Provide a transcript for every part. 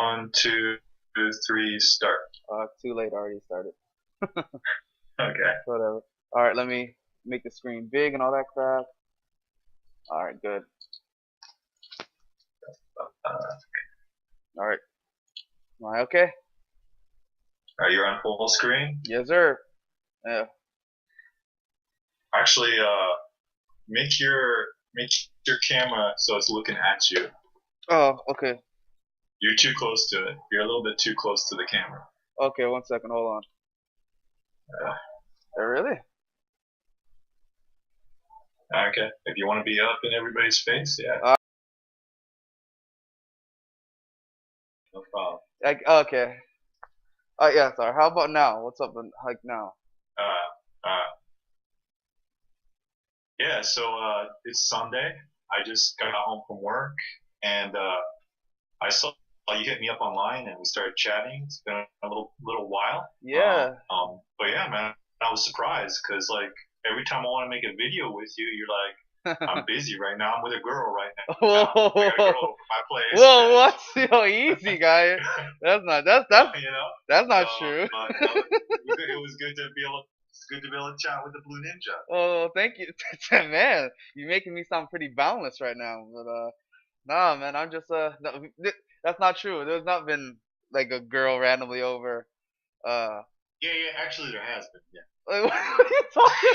One, two, three, start. Too late. Already started. Okay. Whatever. All right. Let me make the screen big and all that crap. All right. Good. Uh, All right. Am I okay? are you on full screen? Yes, sir. Yeah. Actually, make your camera so it's looking at you. Oh, okay. You're too close to it. You're a little bit too close to the camera. Okay. 1 second. Hold on. Uh, Really? okay. If you want to be up in everybody's face, yeah, Uh, no problem. Okay. Yeah. Sorry. How about now? What's up? Like now? Uh, uh, yeah. So it's Sunday. I just got home from work, and I saw you hit me up online, and we started chatting. It's been a little while. Yeah. But yeah, man, I was surprised because like every time I want to make a video with you, you're like, I'm busy right now. I'm with a girl right now. Whoa. I gotta go over my place. Whoa. What? Yo, easy, guy. That's not. You know. That's So, not true. but it was good to be able. It's good to be able to chat with the Blue Ninja. Oh, thank you, man. You're making me sound pretty boundless right now, but nah, man. I'm just no, that's not true. There's not been like a girl randomly over. Uh, Yeah, yeah. Actually, there has been. Yeah. like, what are you talking?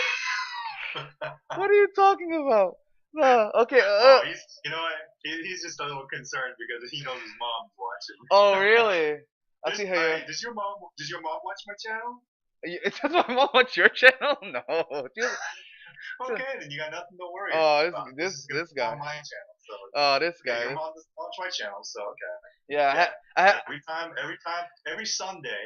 What are you talking about? No, okay. Oh, you know what? He's just a little concerned because he knows his mom's watching. Oh, really? I see how you. Alright, does your mom watch my channel? Does my mom watch your channel? No. Okay, then you got nothing to worry Oh, about. this Is this gonna be guy. on my channel, so Oh, this yeah, guy. your mom doesn't watch my channel, so okay. Yeah, Yeah, I ha every Sunday,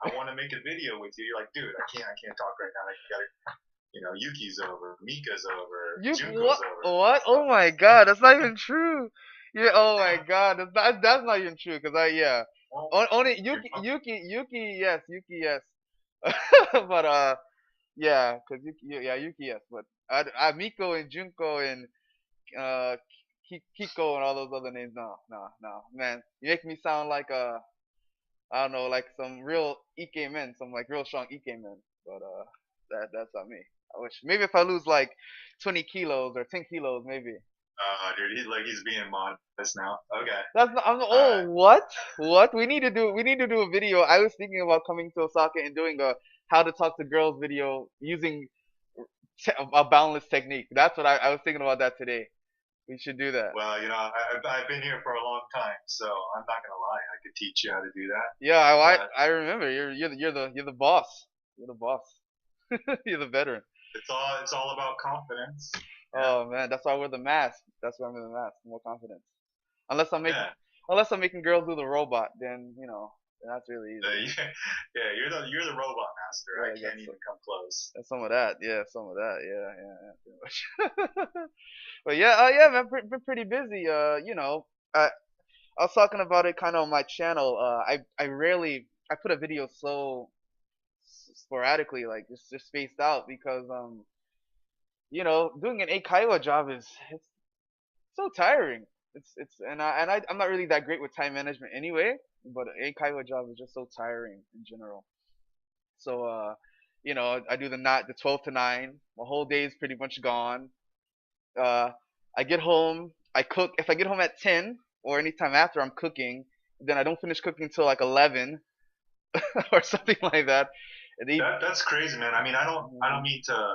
I want to make a video with you. You're like, dude, I can't talk right now. I gotta, Yuki's over, Mika's over, You Junko's what? over. What? So, Oh my God, that's not even true. Yeah. Oh my God, that's not even true. Cause yeah. well, Only your mom, Yuki, yes, Yuki, yes. But yeah, cause Yuki, yes. But Miko and Junko and uh, Kiko and all those other names, no, no, no, man. You make me sound like I don't know, like some real Ike men, some like real strong Ike men. But that's not me. I wish maybe if I lose like 20 kilos or 10 kilos, maybe. dude, he's being modest now. Okay, That's not. all right. Oh, what? What? We need to do a video. I was thinking about coming to Osaka and doing a how to talk to girls video using a boundless technique. That's what I was thinking about that today. We should do that. Well, I've been here for a long time, so I'm not gonna lie. I could teach you how to do that. Yeah, But I remember. You're the boss. You're the boss. You're the veteran. it's all about confidence. Yeah, Oh man, that's why we're the mask. That's why I'm in the mask. More confidence. Unless I'm making yeah. unless I'm making girls do the robot, then then that's really easy. Yeah, yeah. You're the robot master. I Yeah, I can't guess so. even come close. And some of that, yeah, some of that, yeah, pretty much. But yeah, yeah, man, been pretty busy. I was talking about it kind of on my channel. I put a video so sporadically, like just spaced out because doing an Eikaiwa job it's so tiring. I'm not really that great with time management anyway, but an Eikaiwa job is just so tiring in general. So I do the 12 to 9. My whole day is pretty much gone. Uh, I get home, I cook. If I get home at 10 or anytime after, I'm cooking. Then I don't finish cooking until like 11 or something like that. And even, That's crazy, man. I mean, I don't mean to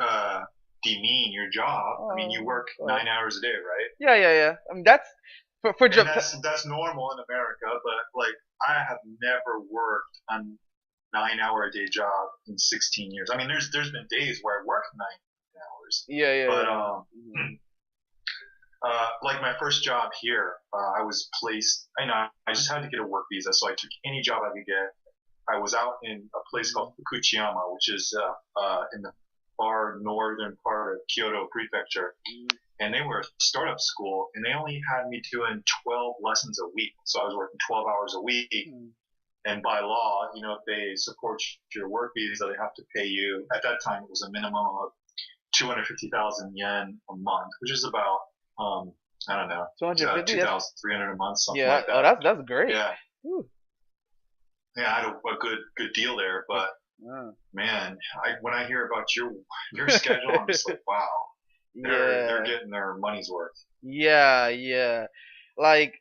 uh, demean your job. I mean, you oh, work 9 hours a day, right? yeah, yeah, yeah. I mean, that's for And Japan. that's normal in America. But like, I have never worked a 9 hour a day job in 16 years. I mean, there's been days where I worked 9 hours, Yeah, yeah, but yeah. Mhm. like my first job here, I was placed. I just had to get a work visa, so I took any job I could get. I was out in a place called Fukuchiyama, which is in the far northern part of Kyoto Prefecture, and they were a startup school, and they only had me doing 12 lessons a week, so I was working 12 hours a week. Mhm. And by law, if they support your work visa, they have to pay you. At that time, it was a minimum of 250,000 yen a month, which is about I don't know, 250. That's 2,300 a month, something yeah. like Oh, that. that's great. Yeah, Whew. yeah, I had a good deal there. But Uh, man, when I hear about your schedule, I'm just like, wow, they're yeah. getting their money's worth. Yeah. Yeah. Like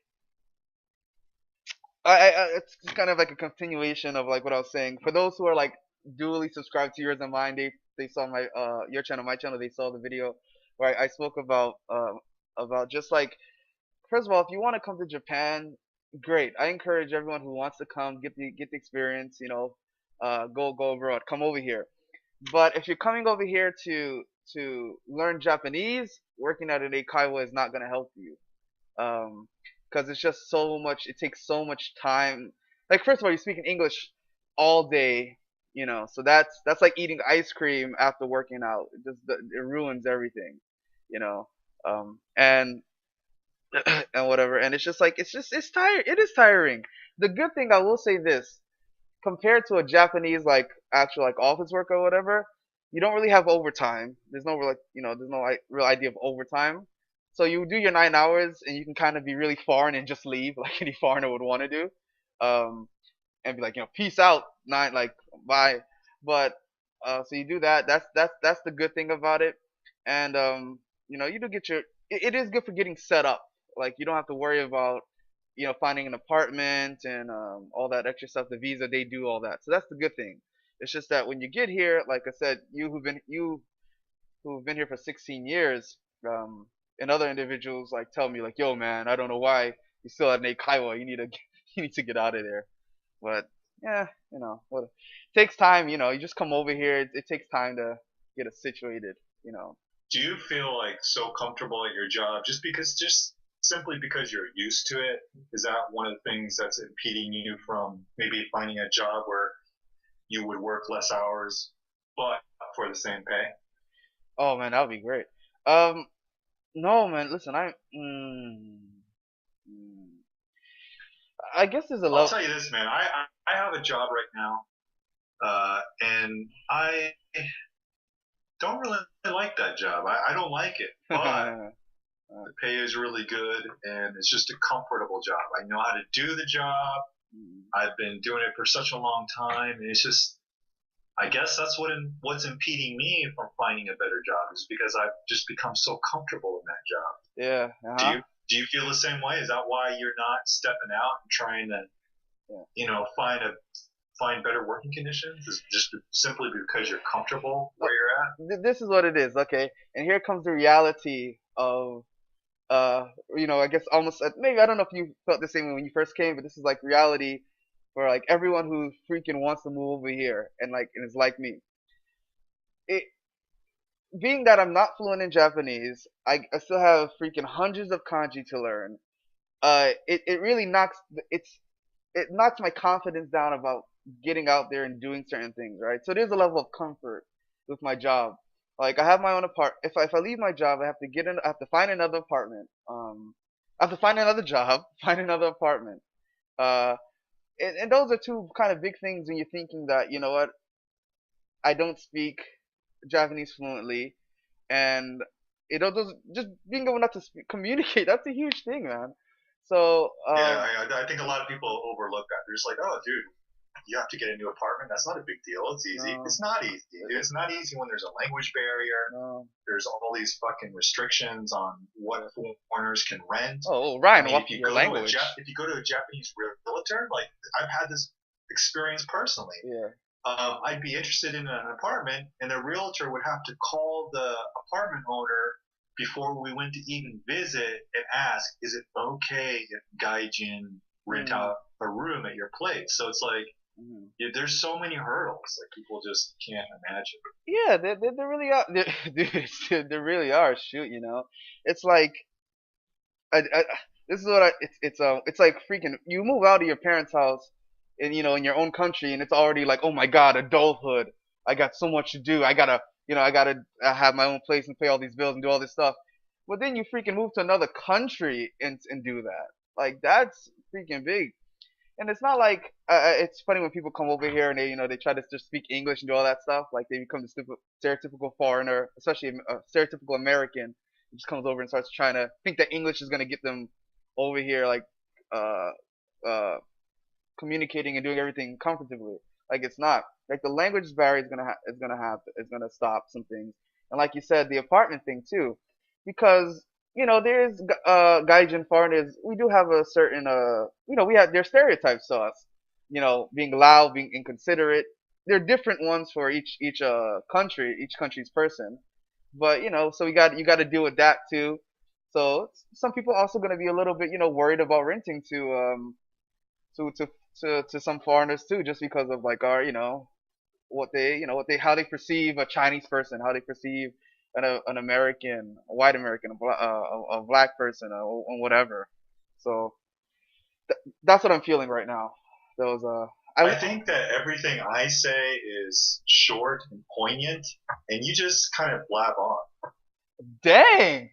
it's just kind of like a continuation of like what I was saying. For those who are like dually subscribed to yours and mine, they saw my your channel, my channel. They saw the video where I spoke about just like first of all, if you want to come to Japan, great. I encourage everyone who wants to come get the experience. Go abroad, come over here. But if you're coming over here to learn Japanese, working at an eikaiwa is not gonna help you. Um, because it's just so much. It takes so much time. Like first of all, you're speaking English all day, so that's like eating ice cream after working out. It ruins everything, you know. And and whatever. And it's just like it's tired. It is tiring. The good thing I will say this, compared to a Japanese like actual like office work or whatever, you don't really have overtime. There's no like real idea of overtime. So you do your 9 hours and you can kind of be really foreign and just leave like any foreigner would want to do, um, and be like peace out nine like bye. But so you do that. That's the good thing about it. And you do get it is good for getting set up. Like you don't have to worry about finding an apartment and all that extra stuff. The visa, they do all that. So that's the good thing. It's just that when you get here, like I said, you who've been here for 16 years, and other individuals like tell me like, yo man, I don't know why you still at Nate Kaiwa. You need to you need to get out of there. But yeah, what it takes time. You just come over here. It takes time to get it situated. You know. Do you feel like so comfortable at your job just simply because you're used to it? Is that one of the things that's impeding you from maybe finding a job where you would work less hours but for the same pay? Oh man, that would be great. Um, no man, listen, mm, I guess there's a I'll level. tell you this, man. I have a job right now, and I don't really like that job. I don't like it, but the pay is really good, and it's just a comfortable job. I know how to do the job. I've been doing it for such a long time, and it's just, I guess that's what's impeding me from finding a better job is because I've just become so comfortable in that job. Yeah, Do uh-huh. you feel the same way? Is that why you're not stepping out and trying to, Yeah. find better working conditions? Is it just simply because you're comfortable where you're at? This is what it is, okay? And here comes the reality of I guess almost maybe I don't know if you felt the same way when you first came, but this is like reality for like everyone who freaking wants to move over here and is like me. It being that I'm not fluent in Japanese, I still have freaking hundreds of kanji to learn. It really it knocks my confidence down about getting out there and doing certain things, right? So there's a level of comfort with my job. Like I have my own If I leave my job, I have to find another apartment. I have to find another job, find another apartment. Uh, and those are two kind of big things when you're thinking that what I don't speak Japanese fluently, and those just being able not to communicate. That's a huge thing, man. So Yeah, I think a lot of people overlook that. They're just like, oh, dude, you have to get a new apartment. That's not a big deal. It's easy. no, It's not easy. Dude. It's not easy when there's a language barrier. no. There's all these fucking restrictions on what foreigners can rent. Oh, I Ryan, mean, welcome your language. if you go to a Japanese realtor, like I've had this experience personally. Yeah. I'd be interested in an apartment, and the realtor would have to call the apartment owner before we went to even visit and ask, is it okay if Gaijin rent Mm, out a room at your place? So it's like, mm. yeah, there's so many hurdles like people just can't imagine. Yeah, they really are. Dude, they really are. Shoot, it's like I this is what it's like freaking. You move out of your parents' house, in your own country, and it's already like, oh my God, adulthood. I got so much to do. I gotta have my own place and pay all these bills and do all this stuff. But then you freaking move to another country and do that. Like that's freaking big. And it's not like it's funny when people come over here and they try to just speak English and do all that stuff. Like they become the stereotypical foreigner, especially a stereotypical American, just comes over and starts trying to think that English is gonna get them over here, like uh uh communicating and doing everything comfortably. Like it's not. Like the language barrier is gonna stop some things. And like you said, the apartment thing too, because there's Gaijin foreigners. We do have a certain we have their stereotypes to us. Being loud, being inconsiderate. They're different ones for each country's person. But so you got to deal with that too. So some people also gonna be a little bit worried about renting to to to some foreigners too, just because of like our how they perceive a Chinese person, how they perceive an American, a white American, a black person, or whatever. So that's what I'm feeling right now. Those I I think that everything I say is short and poignant, and you just kind of blab on. dang.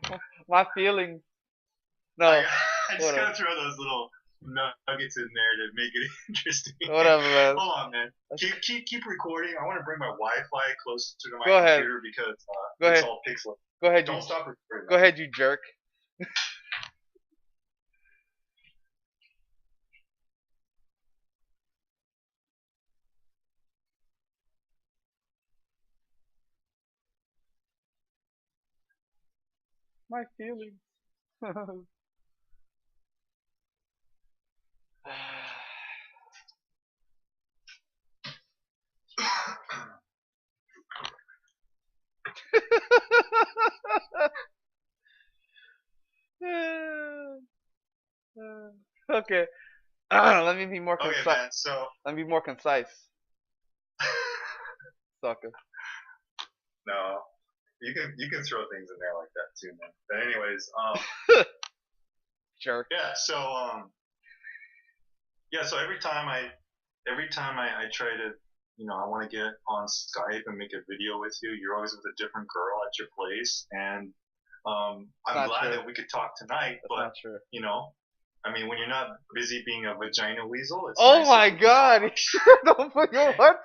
Sorry. My feelings. I, No, I just whatever, gotta throw those little nuggets in there to make it interesting. whatever, man. Hold on, man. Keep recording. I want to bring my Wi-Fi closer to my Go ahead, computer because go it's ahead, all pixelated. go ahead, Don't stop recording. go ahead, you jerk. My feelings. Okay. Let me be more Okay, concise. man. So Let me be more concise, sucker. no, you can throw things in there like that too, man. But anyways, Jerk. yeah. So every time I try to, I want to get on Skype and make a video with you, you're always with a different girl at your place, and I'm Not glad true. that we could talk tonight. That's But not true. you know, I mean, when you're not busy being a vagina weasel, it's Oh nice if my we can god! talk. Don't put your what?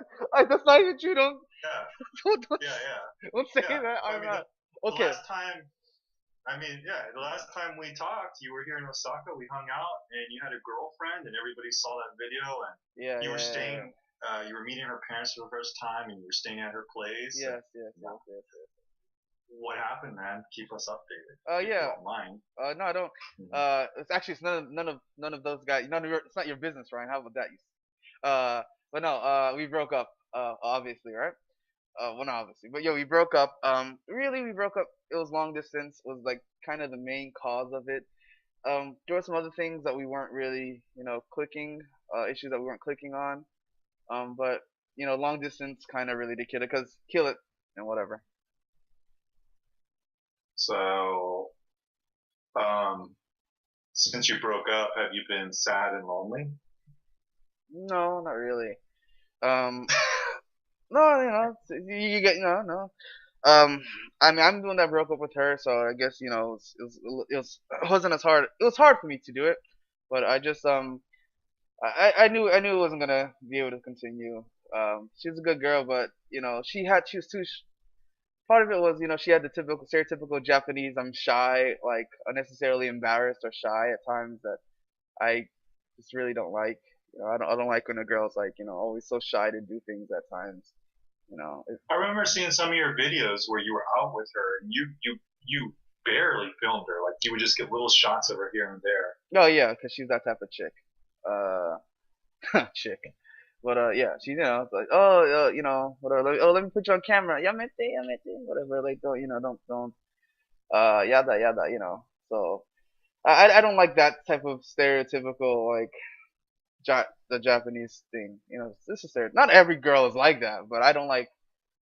That's not even true. Don't Yeah, don't, yeah, yeah, don't say yeah. that. I I'm mean, not. the Okay. last time, the last time we talked, you were here in Osaka. We hung out, and you had a girlfriend, and everybody saw that video, and Yeah, you yeah, were yeah, yeah. staying. You were meeting her parents for the first time, and you were staying at her place. And Yes, yes, you yes, know, yes. what happened, man? Keep us updated if you Yeah. don't mind. No, I don't. Hmm. It's none of those guys. It's not your business, Ryan. How about that? But no. We broke up. Obviously, right? Well, not obviously, but we broke up. Really, we broke up. It was long distance. Was like kind of the main cause of it. There were some other things that we weren't really, clicking. Issues that we weren't clicking on. But long distance kind of really did kill it, and whatever. So, um, since you broke up, have you been sad and lonely? No, not really. Um, no, you get no. Um, I mean, I'm the one that broke up with her, so I guess it wasn't as hard. It was hard for me to do it, but I just I knew it wasn't gonna be able to continue. She was a good girl, but she was too. Part of it was she had the typical stereotypical Japanese. I'm shy, like unnecessarily embarrassed or shy at times that I just really don't like. I don't like when a girl's like always so shy to do things at times. You know, it, I remember seeing some of your videos where you were out with her, and you barely filmed her. Like you would just get little shots of her here and there. oh yeah, because she's that type of chick. Uh, chick. But yeah, she's it's like whatever. Like, oh, let me put you on camera. Yamete, yamete, whatever. Like don't yada yada. So I don't like that type of stereotypical like the Japanese thing. This is not every girl is like that, but I don't like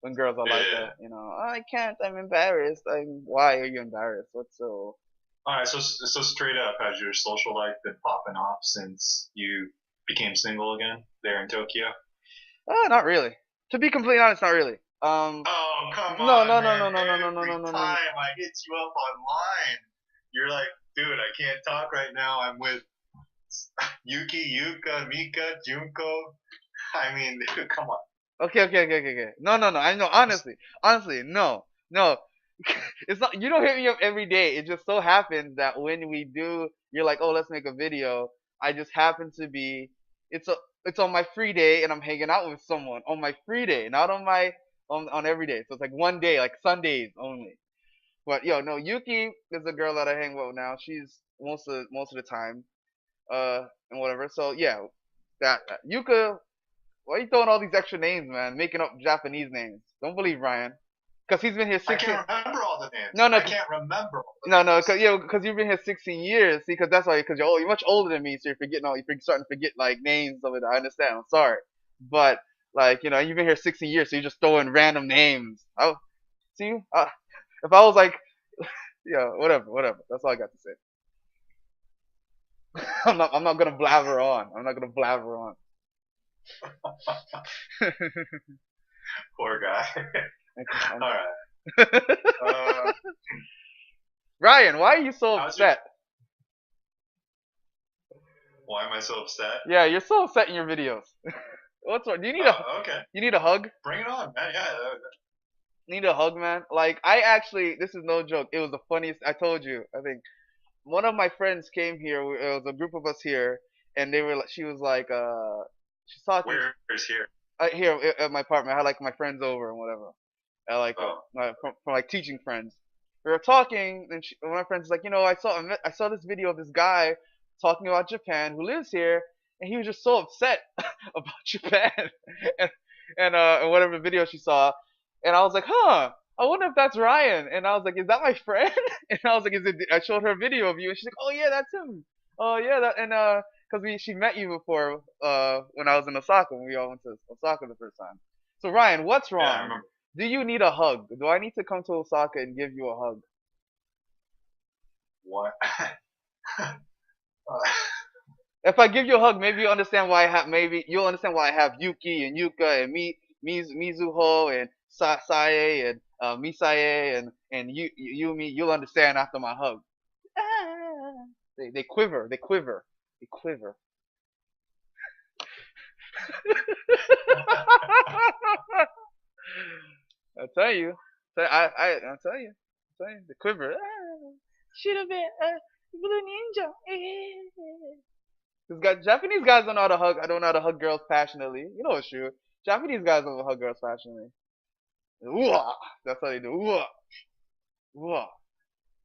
when girls are like Yeah. that. "Oh, I can't. I'm embarrassed. Why are you embarrassed? What's so? All right. So straight up, has your social life been popping off since you became single again there in Tokyo? Not really. To be completely honest, not really. Um, Oh, come no, on, no, no, man. no, no, no, no, no, Every no, no, no. time I hit you up online, you're like, dude, I can't talk right now. I'm with Yuki, Yuka, Mika, Junko. I mean, dude, come on. Okay, okay, okay, okay, okay. No, no, no. I know. I'm just, Honestly, no, no. It's not. You don't hit me up every day. It just so happens that when we do, you're like, oh, let's make a video. I just happen to be. It's a. It's on my free day, and I'm hanging out with someone on my free day, not on my on every day. So it's like one day, like Sundays only. But yo, no, Yuki is a girl that I hang with now. She's most of the time, and whatever. So yeah, that Yuka, why are you throwing all these extra names, man? Making up Japanese names. Don't believe Ryan. Because he's been here I 16. can't remember all the names. No, no, I can't remember all the no, no. names. Because you've been here 16 years. See, because that's why. Because you're much older than me, so you're forgetting all. You're starting to forget like names of it. I understand. I'm sorry, but like you've been here 16 years, so you're just throwing random names. Oh, see, if I was like, yeah, whatever, whatever. That's all I got to say. I'm not gonna blabber on. I'm not gonna blabber on. Poor guy. Okay, All right. Uh, Ryan, why are you so how's your? upset? Why am I so upset? Yeah, you're so upset in your videos. What's wrong? Okay. You need a hug? Bring it on, man. Yeah. Need a hug, man? Like I actually, this is no joke. It was the funniest. I told you. I think one of my friends came here. It was a group of us here, and they were. She was like, she's talking Where's here? here at my apartment. I had like my friends over and whatever. I like Oh. from like teaching friends. We were talking, and one of my friends was like, I saw this video of this guy talking about Japan who lives here, and he was just so upset about Japan and and whatever video she saw, and I was like, huh. I wonder if that's Ryan, and I was like, "Is that my friend?" And I was like, "Is it?" I showed her a video of you, and she's like, "Oh yeah, that's him." Oh yeah, that and because she met you before when I was in Osaka when we all went to Osaka the first time. So Ryan, what's Yeah, I wrong? remember. Do you need a hug? Do I need to come to Osaka and give you a hug? What? If I give you a hug, maybe you understand why I have. Maybe you'll understand why I have Yuki and Yuka and Mizuho and Sae and Misae and Yumi. You'll understand after my hug. They quiver. They quiver. They quiver. I tell you. I tell you. I tell you. The quiver. Should have been blue ninja. Japanese guys don't know how to hug. I don't know how to hug girls passionately. You know it's true. Japanese guys don't hug girls passionately. Ooh, that's how they do. Ooh, ooh.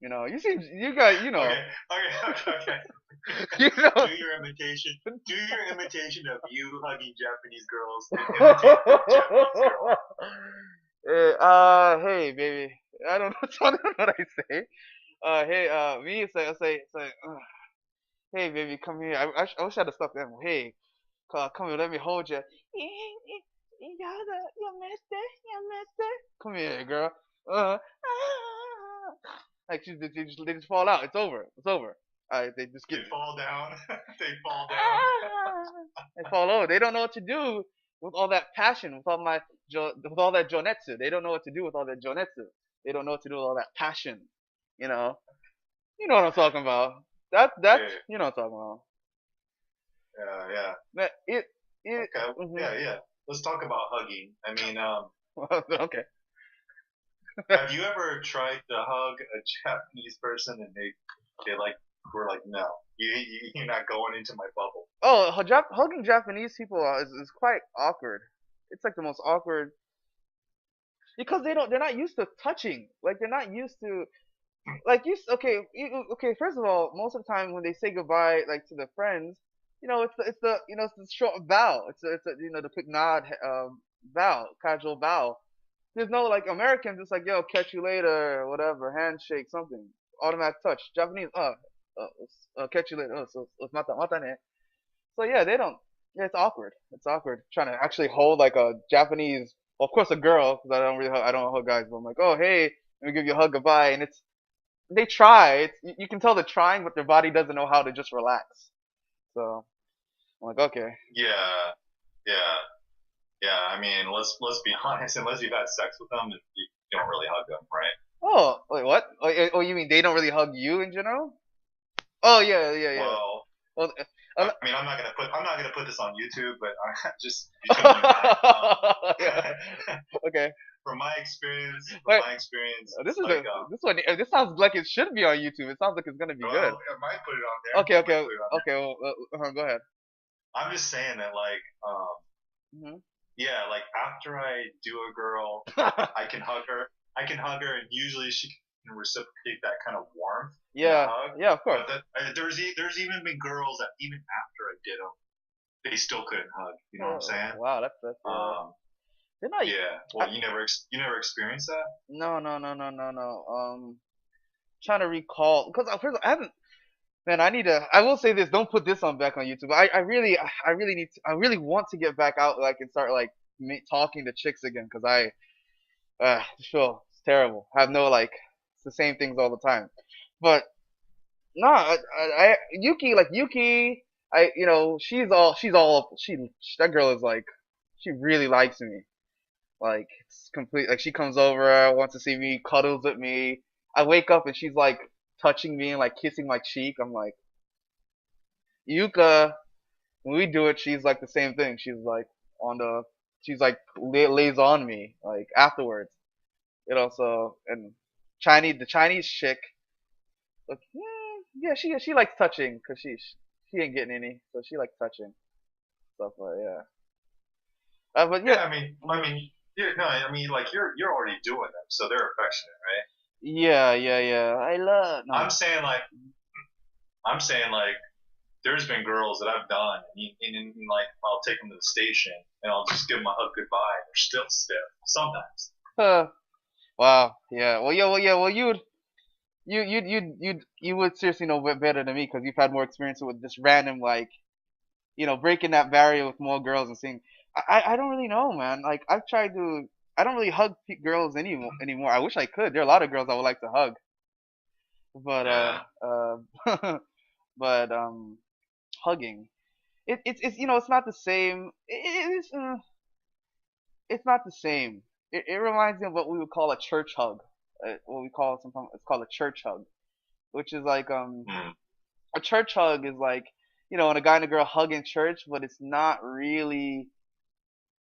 You know, you guys, you know, Okay, okay. you know. Do your imitation. Do your imitation of you hugging Japanese girls and imitate the Japanese girl. Hey, baby. I don't know, I don't know what I say. Hey, me say, hey, baby, come here. I wish I had stuff them. Hey, come here, let me hold you. Come here, girl. Uh, like they just fall out. It's over. It's over. They just get They fall down. They fall down. they fall over. They don't know what to do with all that passion, with all that jonetsu. They don't know what to do with all that jonetsu. They don't know what to do with all that passion. You know. You know what I'm talking about. That's Yeah, you know what I'm talking about. yeah. That it Okay. mhm. Yeah. Let's talk about hugging. I mean, Okay. have you ever tried to hug a Japanese person and they like were like, no, you're not going into my bubble. Oh, hugging Japanese people is quite awkward. It's like the most awkward because they're not used to touching. Like they're not used to like okay okay. First of all, most of the time when they say goodbye like to the friends, it's the short bow. It's a the quick nod bow, casual bow. There's no like Americans. It's like yo, catch you later, or whatever, handshake, something, automatic touch. Japanese, catch you later. So mata mata ne. So yeah, they don't. Yeah, it's awkward. It's awkward trying to actually hold like a Japanese, well, of course a girl, because I don't hug guys, but I'm like, oh hey, let me give you a hug goodbye, and they try. You can tell they're trying, but their body doesn't know how to just relax. So I'm like, okay, Yeah, yeah, Yeah, I mean, let's be honest. Unless you've had sex with them, you don't really hug them, right? Oh, wait, what? Oh, you mean they don't really hug you in general? Oh, yeah, yeah, yeah. Well, Well, I mean, I'm not gonna put this on YouTube, but just between you and I, yeah. Okay. from Wait, my experience, this is like, this one. This sounds like it should be on YouTube. It sounds like it's gonna be good. well, I might put it on there. Okay, I might okay, put it on there. okay. Well, go ahead. I'm just saying that, like, Hmm. yeah, like after I do a girl, I can hug her. I can hug her, and usually she can reciprocate that kind of warmth in the Yeah, hug. yeah, of course. But there's even been girls that even after I did them, they still couldn't hug. You know what I'm saying? Wow, that's yeah. Um, They're not. yeah. I, Well, you never experienced that? no, no, no, no, no, no. Trying to recall because first I haven't. Man, I need to. I will say this. Don't put this on back on YouTube. I really need. To, I really want to get back out, like, and start like talking to chicks again, because sure, it's terrible. I have no like, it's the same things all the time. But no, Yuki, like Yuki, she's all that girl is like, she really likes me. Like it's complete. Like she comes over, wants to see me, cuddles with me. I wake up and she's like touching me and like kissing my cheek. I'm like, Yuka, when we do it, she's like the same thing. On the, she's like lays on me like afterwards. It also and the Chinese chick. Like, yeah, she likes touching because she ain't getting any, so she likes touching stuff. But yeah, but Yeah. yeah, I mean, yeah. No, I mean, like you're already doing them, so they're affectionate, right? yeah, yeah, yeah. I love no. I'm saying like there's been girls that I've done, and like I'll take them to the station and I'll just give them a hug goodbye, and they're still stiff sometimes. Wow, yeah. Well, yeah, well, yeah. Well, you would seriously know better than me because you've had more experience with this random like breaking that barrier with more girls and seeing. I don't really know, man. Like I've tried to. I don't really hug girls anymore. I wish I could. There are a lot of girls I would like to hug, but Yeah. but hugging. It's it's not the same. It's not the same. It reminds me of what we would call a church hug. What we call sometimes it's called a church hug, which is like Mm. a church hug is like when a guy and a girl hug in church, but it's not really.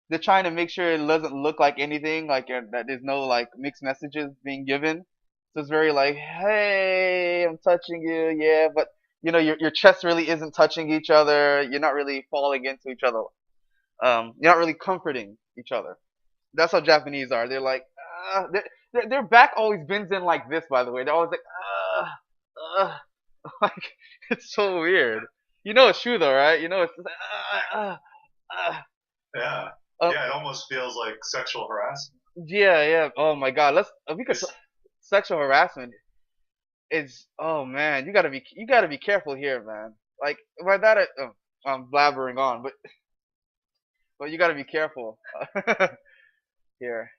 They're trying to make sure it doesn't look like anything, like that there's no like mixed messages being given. So it's very like, hey, I'm touching you, yeah, but your chest really isn't touching each other. You're not really falling into each other. You're not really comforting each other. That's how Japanese are. They're like, their back always bends in like this. By the way, they're always like, like it's so weird. You know it's true though, right? You know it's just, Yeah. uh, Yeah. It almost feels like sexual harassment. yeah, yeah. Oh my God, because It's sexual harassment is. Oh man, you gotta be careful here, man. Like by that, I'm blabbering on, but you gotta be careful here.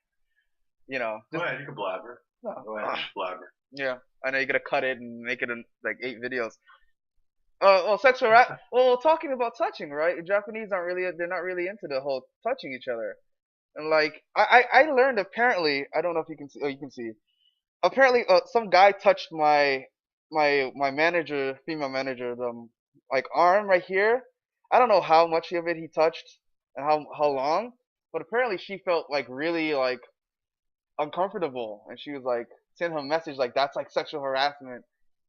Go Just ahead. You can blabber. no. Go ahead. Blabber. Yeah, I know you gotta cut it and make it in like 8 videos. Well, well, talking about touching, right? The Japanese aren't really, they're not really into the whole touching each other. And like, I learned apparently, I don't know if you can see, oh, you can see. Apparently, some guy touched my manager, female manager, like arm right here. I don't know how much of it he touched and how long, but apparently she felt like really like uncomfortable, and she was like sent him a message like that's like sexual harassment.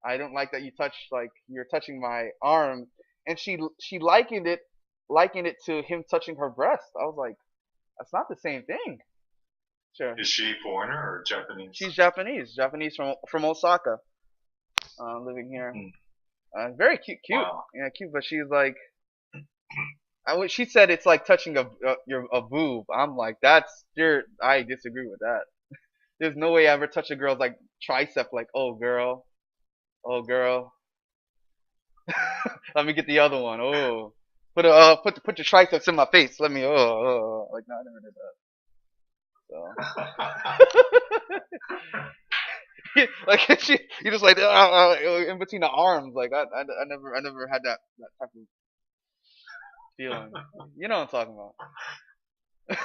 I don't like that you're touching my arm, and she likened it to him touching her breast. I was like, that's not the same thing. Sure, Is she foreigner or Japanese? she's Japanese from Osaka, living here. Hmm. Very cute, Wow. yeah, cute. But she's like, she said it's like touching a boob. I'm like, I disagree with that. There's no way I ever touch a girl's like tricep. Like, oh girl, let me get the other one. Oh, put your triceps in my face. Let me. Like no, I never did that. So, like you just like in between the arms. Like I never had that type of feeling. You know what I'm talking about. All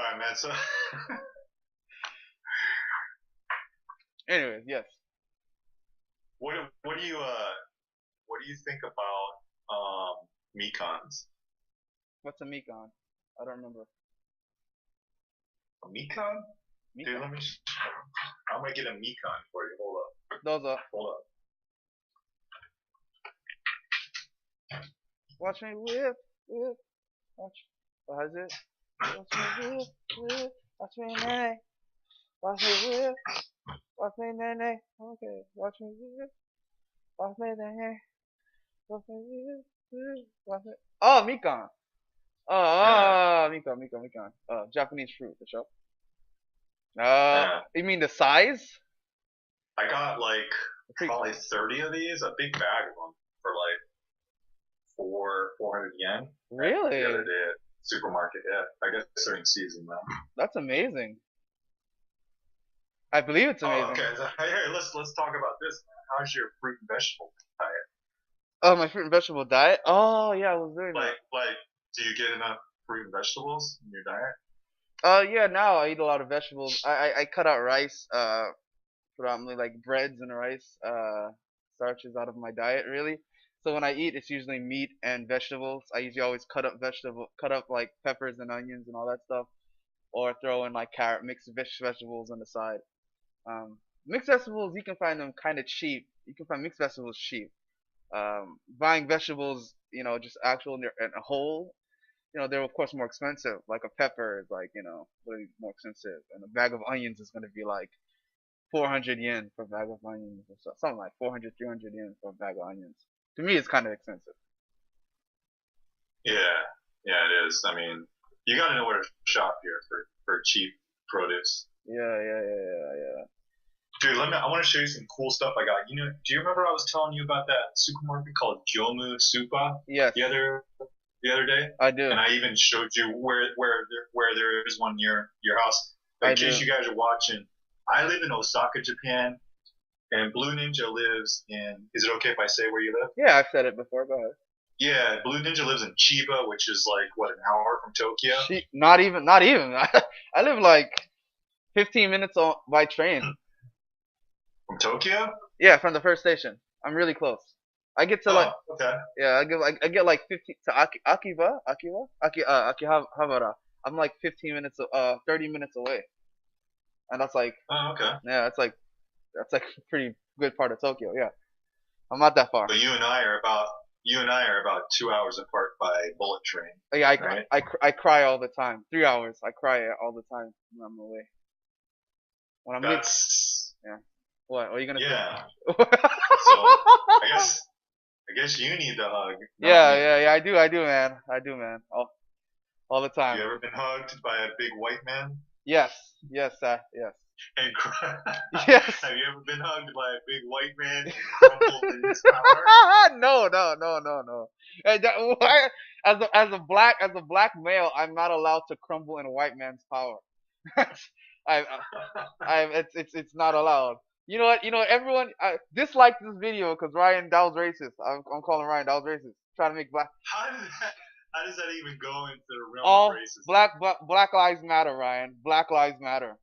right, man. So, Anyways, yes. what do you what do you think about Mekons? What's a Mekon? I don't remember. A Mekon? Dude, Mekon. let me. I'm gonna get a Mekon for you. Hold up. Those are. Hold up. Watch me whip, whip. Watch. What is it? Watch me whip, whip. Watch me nay. Watch me whip. Watch me nay nay. Okay. Watch me whip. Watch me nay. Watch me whip, whip. Watch me. Oh, Mekon. Yeah, Mekon. Japanese fruit, for sure. yeah. You mean the size? I got like Pretty- probably 30 of these, a big bag of them for like 400 yen Really? the other day at supermarket. Yeah, I guess it's during season now. That's amazing. I believe it's Oh, amazing. okay. So, hey, let's talk about this. How's your fruit and vegetable diet? Oh, my fruit and vegetable diet? Oh, yeah, I was doing that. Like, do you get enough fruit and vegetables in your diet? Yeah, now I eat a lot of vegetables. I cut out rice, predominantly like breads and rice, starches out of my diet, really. So when I eat, it's usually meat and vegetables. I usually always cut up like peppers and onions and all that stuff, or throw in like carrot, mixed vegetables on the side. Mixed vegetables, you can find them kind of cheap. You can find mixed vegetables cheap. Buying vegetables, just actual in a whole, they're of course more expensive. Like a pepper is like, way more expensive, and a bag of onions is going to be like 400 yen for a bag of onions, or something like 400, 300 yen for a bag of onions. To me, it's kind of expensive. Yeah, yeah, it is. I mean, you got to know where to shop here for cheap produce. Yeah. Dude, I want to show you some cool stuff I got. Do you remember I was telling you about that supermarket called Jomu Supa Yes, the other day? I do. And I even showed you where there is one near your house. I In case do. you guys are watching, I live in Osaka, Japan, and Blue Ninja lives in. Is it okay if I say where you live? Yeah, I've said it before. Go ahead. Yeah, Blue Ninja lives in Chiba, which is like what, an hour from Tokyo. Not even. I live like 15 minutes by train. From Tokyo? Yeah, from the first station. I'm really close. I get to like, Oh, okay. yeah, I get like 15 to Akihabara. I'm like 15 minutes, 30 minutes away, and that's like, Oh, okay. yeah, that's like a pretty good part of Tokyo. Yeah, I'm not that far. But you and I are about 2 hours apart by bullet train, Yeah, right? I cry all the time. 3 hours. I cry all the time when I'm away. When I'm leaving. That's Yeah. What? What are you gonna yeah. say? So I guess you need the hug, not me. Yeah. I do, man. All the time. You ever been hugged by a big white man Yes. Yes. Yes. and cry? Yes. Have you ever been hugged by a big white man and crumpled in his power? No. As a black male, I'm not allowed to crumble in a white man's power. I, it's not allowed. You know what? Everyone disliked this video because that was racist. I'm calling Ryan, that was racist. Trying to make How does that even go into the realm of all racism? black lives matter, Ryan. Black lives matter.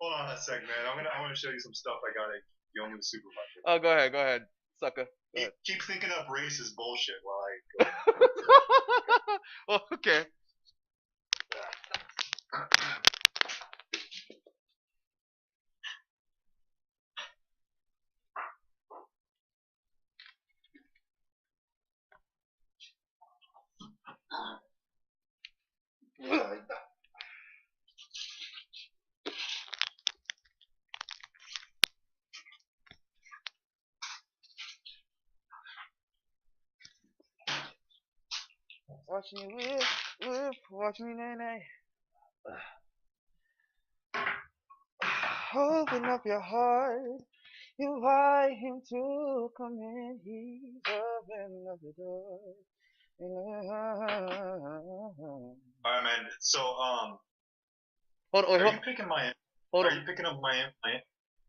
Hold on a sec, man. I want to show you some stuff I got at Yomu Supermarket. Oh, go ahead, sucker. Go ahead. Keep thinking up racist bullshit while I go. Well, okay. Watch me whip, watch me nay nay. Open up your heart, invite him to come in. He's opening up the door. All right, man. So, Hold on, are you picking my? hold Are on, you picking up my?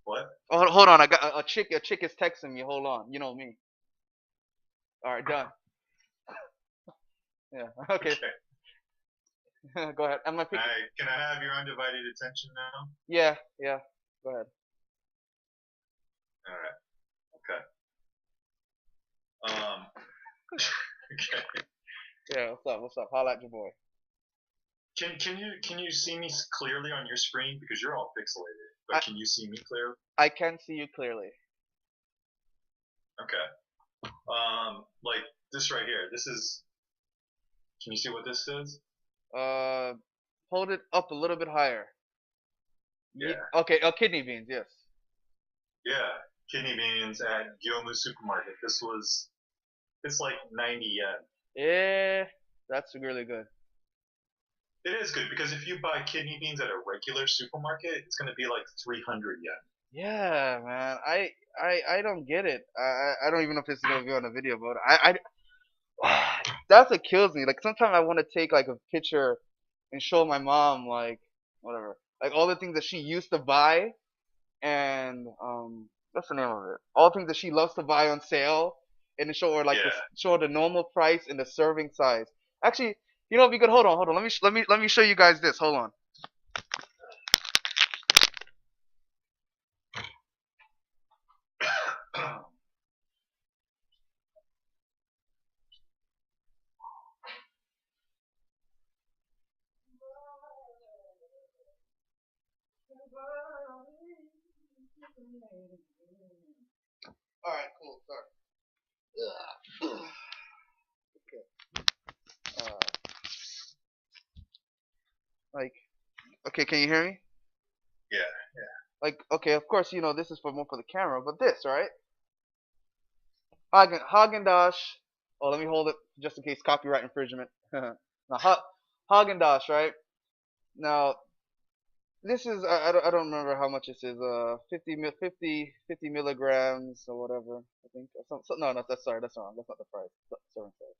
What? hold on. I got a chick. A chick is texting me. Hold on. You know me. All right, done. Yeah. Okay. Go ahead. Am I All picking? right, can I have your undivided attention now? Yeah, yeah. Go ahead. All right. Okay. Okay. Yeah, what's up? What's up? Holla at your boy. Can you see me clearly on your screen because you're all pixelated? I But can you see me clearly? I can see you clearly. Okay. Like this right here. This is. Can you see what this is? Uh, hold it up a little bit higher. Yeah. Okay. Kidney beans. Yes. Yeah. Kidney beans at Gyomu supermarket. This was. It's like 90 yen. Yeah, that's really good. It is good because if you buy kidney beans at a regular supermarket, it's going to be like 300 yen. Yeah, man. I don't get it. I don't even know if this is gonna be on a video, but that's what kills me. Like sometimes I want to take like a picture and show my mom like whatever, like all the things that she used to buy and what's the name of it? All the things that she loves to buy on sale and then show her like Yeah. the show her the normal price and the serving size. Actually, you know, if you could hold on. Let me show you guys this. Hold on. All right, cool. Sorry. Uh, like, okay, can you hear me? Yeah. Like, okay, of course, you know this is for more for the camera, but this, right? Haagen Dazs. Oh, let me hold it just in case copyright infringement. Now, Haagen Dazs, right? Now, this is I don't remember how much this is. 50 milligrams or whatever. I think. No, no, that's sorry, that's wrong. That's not the price. Serving size.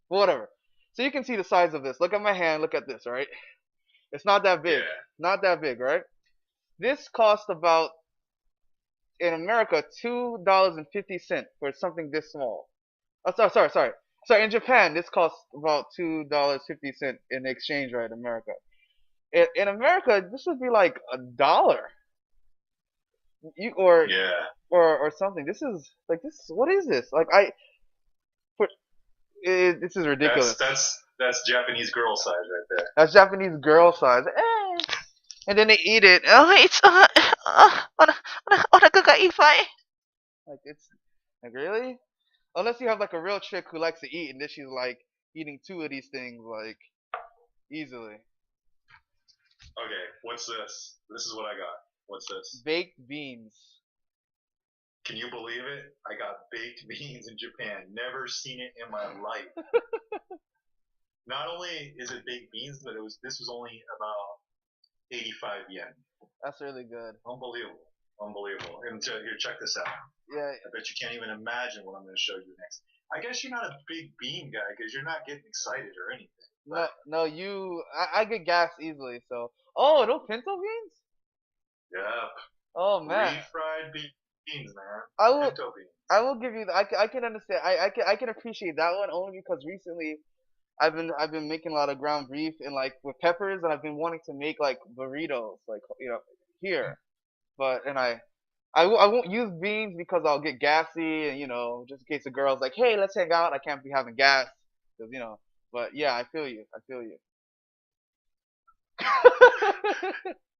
But whatever. So you can see the size of this. Look at my hand. Look at this, right? It's not that big. Yeah. Not that big, right? This costs about in America $2.50 for something this small. Oh, sorry. Sorry, in Japan this costs about $2.50 in the exchange rate in America. In America this would be like $1. You Yeah. or something. This is like this. What is this? Like for, this is That's ridiculous. that's that's Japanese girl size right there. That's Japanese girl size. And then they eat it. Oh, it's like it's like really? Unless you have like a real chick who likes to eat, and then she's like eating two of these things like easily. Okay, what's this? This is what I got. What's this? Baked beans. Can you believe it? I got baked beans in Japan. Never seen it in my life. Not only is it baked beans, but this was only about 85 yen. That's really good. Unbelievable. Unbelievable. And here, check this out. Yeah. I bet you can't even imagine what I'm going to show you next. I guess you're not a big bean guy because you're not getting excited or anything. No, no, I get gas easily. So, oh, those pinto beans? Yeah. Oh man, Refried beans, man. I will, Pinto beans. I will give you. I can understand. I can appreciate that one only because recently I've been making a lot of ground beef and like with peppers, and I've been wanting to make like burritos, like you know, here. But and I won't use beans because I'll get gassy, and you know, just in case the girl's like, hey, let's hang out. I can't be having gas because you know. But yeah, I feel you. I feel you.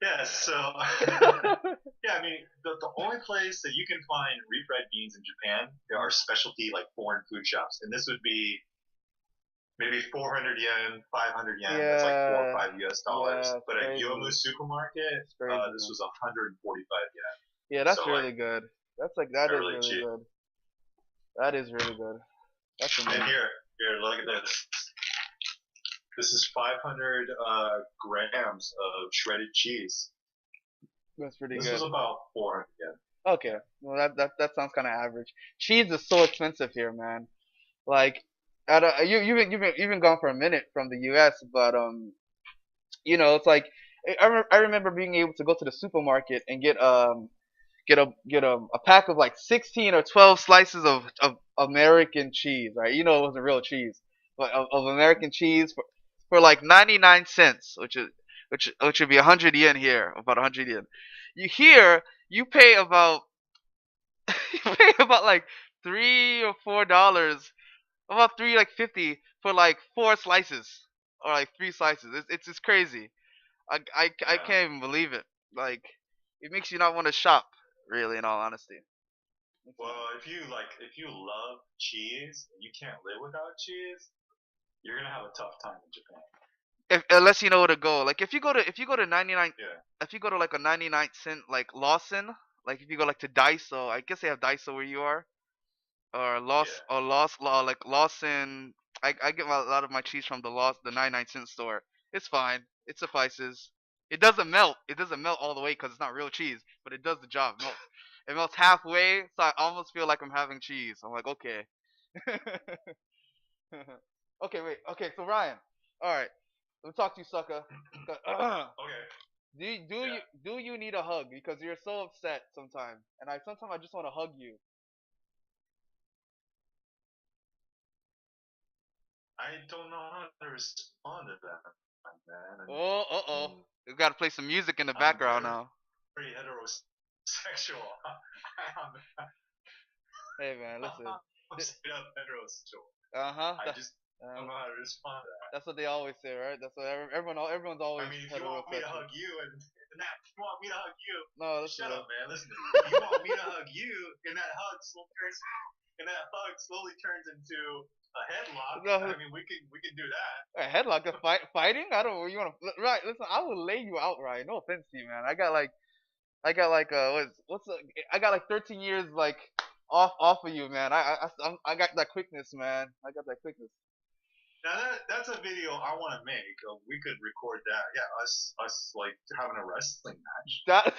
Yeah, so yeah, I mean the only place that you can find refried beans in Japan, there are specialty like foreign food shops, and this would be maybe 400 yen, 500 yen. That's like Yeah, 4 or 5 US dollars. yeah, it's But at crazy. Yomu supermarket, It's crazy, this man. was 145 yen. Yeah, that's So like really good. That's like that they're is really really cheap. good. That is really good. That's And amazing. here, look at this. This is 500 grams of shredded cheese. That's pretty This was good. about 400 yen. Okay, well that sounds kind of average. Cheese is so expensive here, man. Like, you've been gone for a minute from the U.S., but you know, it's like I remember being able to go to the supermarket and get a pack of like 16 or 12 slices of American cheese, right? You know, it wasn't real cheese, but of American cheese for for like 99 cents, which would be 100 yen here, about 100 yen. You here, you pay about you pay about like $3 or $4, about three like 50 for like four slices or like three slices. It's just crazy. I Yeah. can't even believe it. Like it makes you not want to shop, really, in all honesty. Well, if you love cheese and you can't live without cheese, you're gonna have a tough time in Japan. If, unless you know where to go. Like if you go to 99, Yeah. if you go to like a 99 cent like Lawson, like if you go like to Daiso, I guess they have Daiso where you are, or Yeah. Like Lawson. I get a lot of my cheese from the 99 cent store. It's fine. It suffices. It doesn't melt. It doesn't melt all the way because it's not real cheese, but it does the job. It melts halfway, so I almost feel like I'm having cheese. I'm like, okay. Okay, wait. Okay, so Ryan. All right. Let me talk to you, sucker. Okay. Do Yeah. you need a hug? Because you're so upset sometimes, and sometimes I just want to hug you. I don't know how to respond to that, man. And Oh, oh. We gotta play some music in the I'm background now. very heterosexual. I'm, Hey man, listen. I'm straight up heterosexual. Uh huh. I just don't know how to respond to that. That's what they always say, right? That's what everyone's I always mean, if you want me to heterosexual. hug you and that, if you want me to hug you, No, listen. shut up, man. Listen, if you want me to hug you, and that hug slowly turns into a headlock. No, I mean, we can do that. a headlock, fighting. I don't. You want to? Right. Listen, I will lay you out, right? No offense to you, man. I got like 13 years like off of you, man. I got that quickness, man. I got that quickness. Now that's a video I want to make. We could record that. Yeah, us like having a wrestling match. That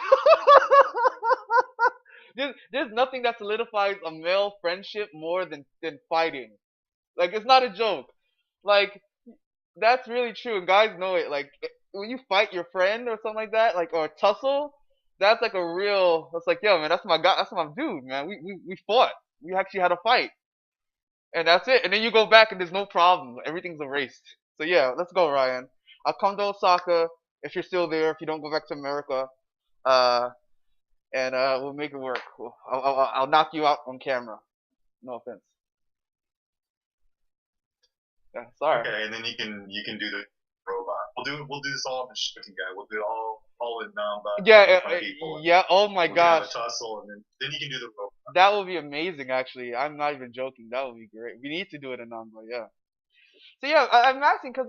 there's nothing that solidifies a male friendship more than fighting. Like it's not a joke. Like that's really true, and guys know it. Like when you fight your friend or something like that, like or tussle, that's like a real. It's like yo, man, that's my guy. That's my dude, man. We fought. We actually had a fight, and that's it. And then you go back, and there's no problem. Everything's erased. So yeah, let's go, Ryan. I'll come to Osaka if you're still there. If you don't go back to America, uh, and we'll make it work. I'll knock you out on camera. No offense. Yeah, sorry. Okay, and then you can do the robot. We'll do this all in the shooting guy. We'll do it all in Namba Yeah, in front of people. yeah. Oh my We can have gosh, a tussle, and then you can do the robot. that would be amazing. Actually, I'm not even joking. That would be great. We need to do it in Namba. Yeah. So yeah, I'm asking because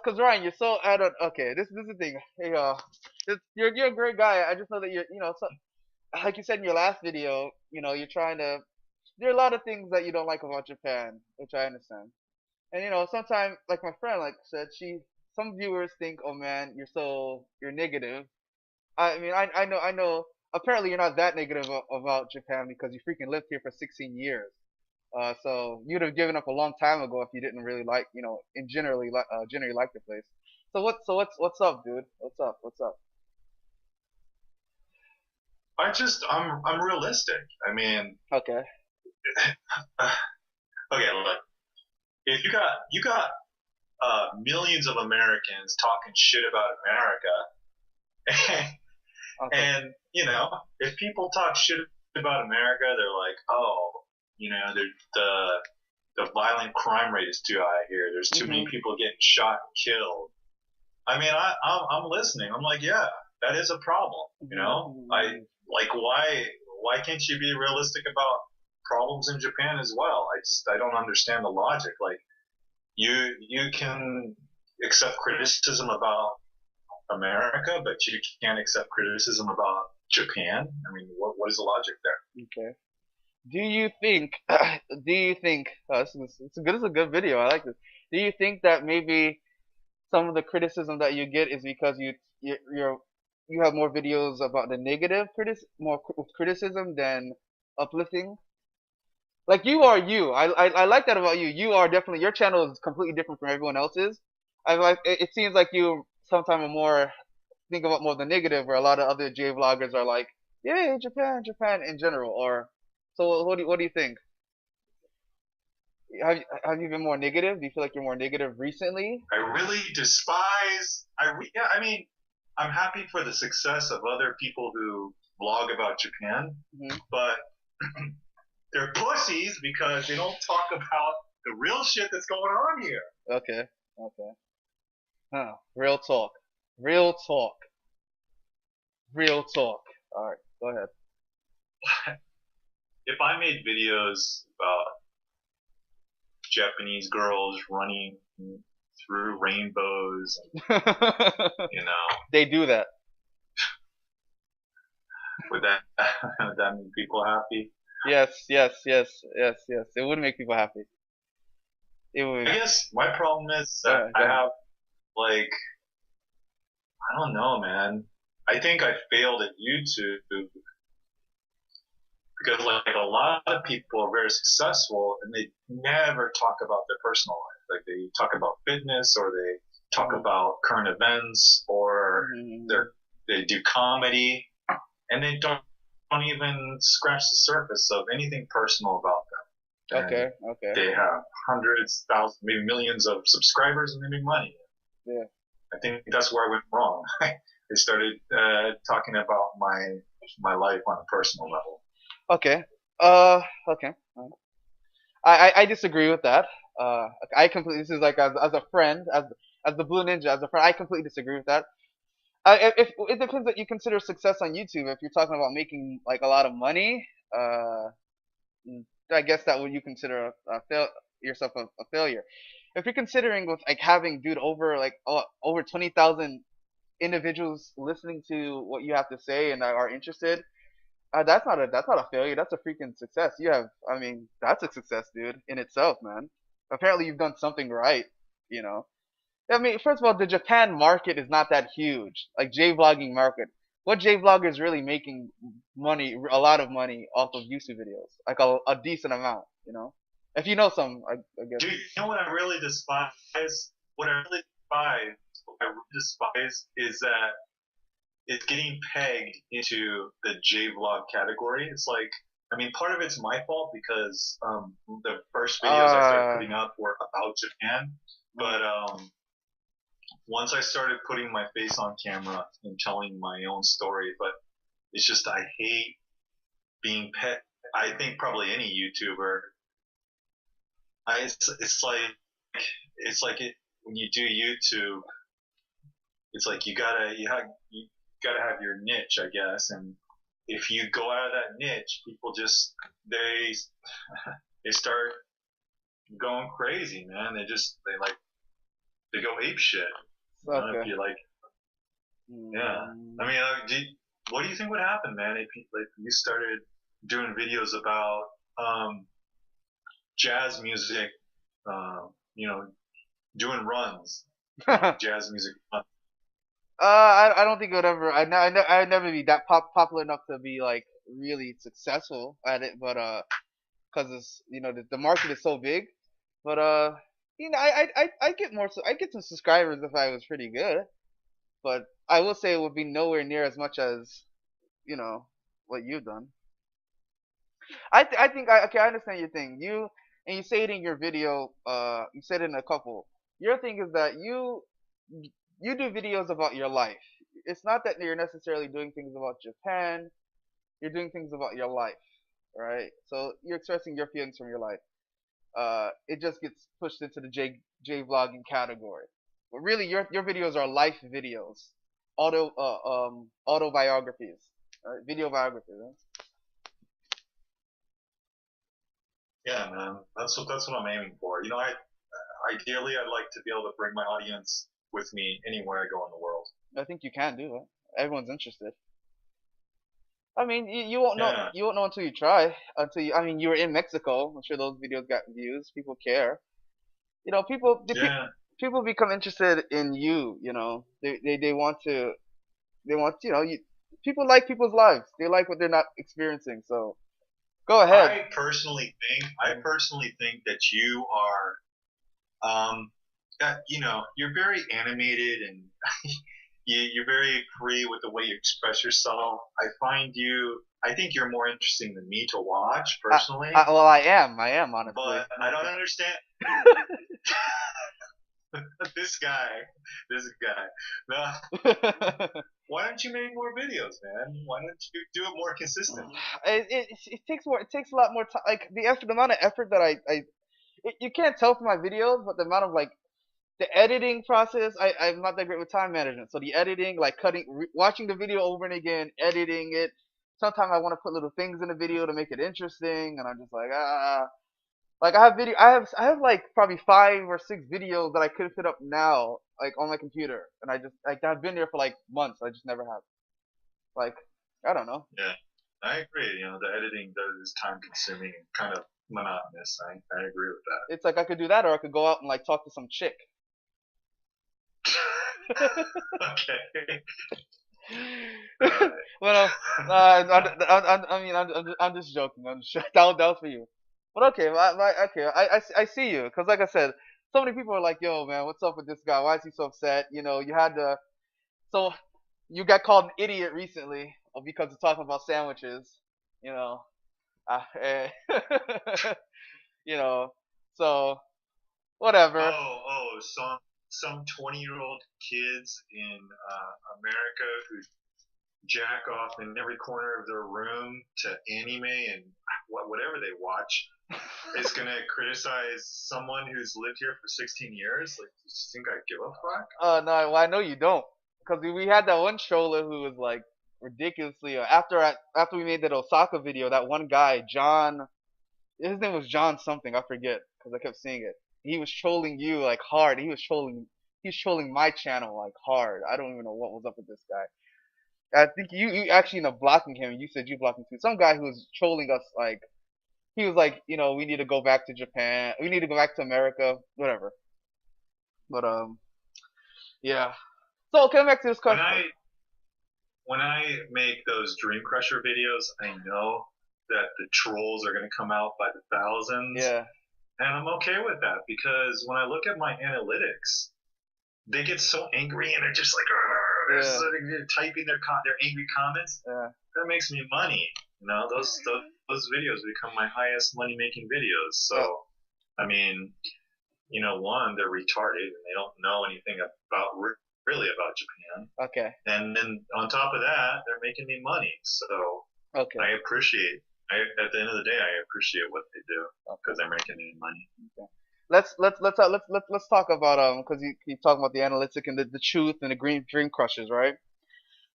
because Ryan, you're so okay. This is the thing. Hey, you're a great guy. I just know that so, like you said in your last video, you're trying to. There are a lot of things that you don't like about Japan, which I understand. And sometimes, like my friend, like said, some viewers think, oh man, you're negative. I mean, I know. Apparently, you're not that negative about Japan because you freaking lived here for 16 years. So you'd have given up a long time ago if you didn't really like, in generally like the place. What's up, dude? What's up? What's up? I'm realistic. I mean, Okay. okay, look. If you got millions of Americans talking shit about America, Okay. and if people talk shit about America, they're like, oh, the violent crime rate is too high here. There's too many people getting shot and killed. I mean, I'm listening. I'm like, yeah, that is a problem. I like why can't you be realistic about problems in Japan as well? I don't understand the logic. Like you can accept criticism about America, but you can't accept criticism about Japan. I mean, what is the logic there? Okay. Do you think? Do you think? It's a good video. I like this. Do you think that maybe some of the criticism that you get is because you have more videos about the negative criticism than uplifting? Like you are you. I like that about you. You are definitely your channel is completely different from everyone else's. I like it seems like you sometimes are more think about more the negative, where a lot of other J vloggers are like, yeah, Japan, Japan in general. Or so what do you think? have you been more negative? Do you feel like you're more negative recently? I really despise. Yeah, I mean, I'm happy for the success of other people who vlog about Japan, Hmm. but they're pussies because they don't talk about the real shit that's going on here. Okay. Okay. Huh. Real talk. Real talk. Real talk. All right. Go ahead. If I made videos about Japanese girls running through rainbows, you know, They do that. would that would that make people happy? Yes. Yes. Yes. Yes. Yes. It would make people happy. It I would. guess my problem is Go that ahead. I Go ahead. have like I don't know, man. I think I failed at YouTube because like a lot of people are very successful and they never talk about their personal life. Like they talk about fitness or they talk Mhm. about current events or Mhm. they do comedy and they don't even scratch the surface of anything personal about them. And Okay. Okay. they have hundreds, thousands, maybe millions of subscribers and they make money. Yeah. I think that's where I went wrong. They started talking about my life on a personal level. Okay. Okay. I disagree with that. I completely. This is like as a friend, as the Blue Ninja, as a friend, I completely disagree with that. If it depends what you consider success on YouTube. If you're talking about making like a lot of money, mm, I guess that would you consider yourself a failure. If you're considering with like having dude over 20,000 individuals listening to what you have to say and are interested, that's not a failure. That's a freaking success. I mean, that's a success, dude, in itself, man. Apparently, you've done something right. You know. I mean, first of all, the Japan market is not that huge. Like J-vlogging market. What J-vlogger is really making money, a lot of money off of YouTube videos, like a decent amount. You know. If you know some, I guess. Do you know what I really despise? What I really despise, what I really despise is that it's getting pegged into the J vlog category. It's like, I mean, part of it's my fault because the first videos I started Uh, putting up were about Japan, but once I started putting my face on camera and telling my own story, but it's just I hate being pet. I think probably any YouTuber, it's like when you do YouTube, it's like you gotta have your niche, I guess, and if you go out of that niche, people just they they start going crazy, man. They go ape shit. You know, if okay. you like, yeah. I Mm. mean, what do you think would happen, man, if you started doing videos about jazz music, you know, doing runs, jazz music. I don't think it would ever. I'd never be that popular enough to be like really successful at it. But cause it's the market is so big. But I get more. I get some subscribers if I was pretty good. But I will say it would be nowhere near as much as you know what you've done. I think okay. I understand your thing. You say it in your video. You said it in a couple. Your thing is that you do videos about your life. It's not that you're necessarily doing things about Japan. You're doing things about your life, right? So you're expressing your feelings from your life. It just gets pushed into the J vlogging category. But really, your videos are life videos, autobiographies, right? Video biographies. Huh? Yeah, man, that's what I'm aiming for. You know, ideally I'd like to be able to bring my audience with me anywhere I go in the world. I think you can do it. Everyone's interested. I mean, you won't know. Yeah, You won't know until you try. Until you, I mean, you were in Mexico. I'm sure those videos got views. People care. yeah. People become interested in you. They want to. They want. People like people's lives. They like what they're not experiencing. So go ahead. I personally think that you are, that, you know, you're very animated and you're very free with the way you express yourself. I think you're more interesting than me to watch personally, Well, I am honestly. but I don't understand this guy. This guy. No, Okay. why don't you make more videos, man? Why don't you do it more consistent? It takes more. It takes a lot more time. Like the amount of effort that you can't tell from my videos, but the amount of like the editing process, I'm not that great with time management. So the editing, like watching the video over and again, editing it. Sometimes I want to put little things in the video to make it interesting, and I'm just like ah. Like I have like probably 5 or 6 videos that I could fit up now, like on my computer, and I just like I've been there for like months. I just never have. Like I don't know. Yeah, I agree. The editing does is time consuming and kind of monotonous. I agree with It's like I could do that, or I could go out and like talk to some chick. that. Okay. Uh, Well, I mean, I'm just joking. That was for you. But okay, okay, I see you. Because like I said, so many people are like, yo, man, what's up with this guy? Why is he so upset? You had to, so you got called an idiot recently because of talking about sandwiches, you know. Eh, you know, so whatever. some 20-year-old kids in America who jack off in every corner of their room to anime and whatever they watch is gonna criticize someone who's lived here for 16 years. Like, you think I give a fuck? No, well, I know you don't, because we had that one troller who was like ridiculously after we made that Osaka video. That one guy, John, his name was John something, I forget, because I kept seeing it. He was trolling you like hard. He was trolling my channel like hard. I don't even know what was up with this guy. I think you actually ended up blocking him. You said you blocked him too. Some guy who was trolling us like he was like, we need to go back to Japan. We need to go back to America. Whatever. But yeah. So coming back to this When question. I make those Dream Crusher videos, I know that the trolls are gonna come out by the thousands, Yeah. and I'm okay with that because when I look at my analytics, they get so angry and they're just like, Yeah. they're typing their angry comments. Yeah. That makes me money. Those videos become my highest money making videos. Uh, So, I mean, one, they're retarded and they don't know anything about really about Japan. okay. And then on top of that, they're making me money. So Okay. I appreciate. At the end of the day, I appreciate what they do because they're making me money. Okay. Let's talk about because you keep talking about the analytic and the truth and the green dream crushes, right?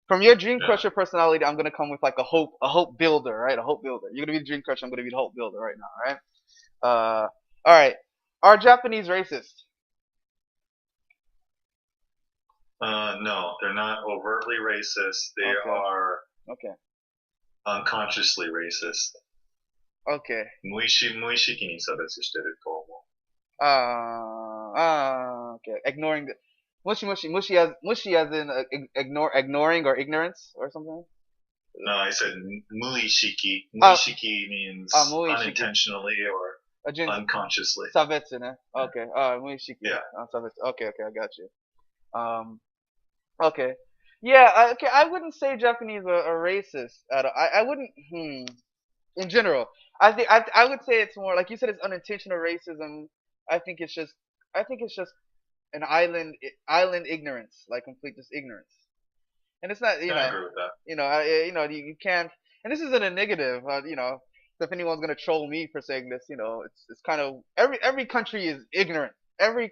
From your dream Yeah. crusher personality, I'm gonna come with like a hope builder, right? A hope builder. You're gonna be the dream crusher. I'm gonna be the hope builder right now, right? All right. Are Japanese racist? No, they're not overtly racist. They Okay. are Okay. unconsciously racist. Okay. 無意識に差別してると思う。Okay. Ignoring the mushi as in ignoring or ignorance or something. No, I said 無意識. Ah, 無意識 means 無意識. unintentionally or unconsciously. 差別ね. Okay. 無意識. Yeah. 差別. Okay. Okay. I got you. Okay. Yeah. Okay. I wouldn't say Japanese are racist at all. I wouldn't. In general, I would say it's more like you said. It's unintentional racism. I think it's just. I think it's just an island ignorance, like complete just ignorance. And it's not. I agree with that. You can't. And this isn't a negative. If anyone's gonna troll me for saying this, it's kind of every country is ignorant. Every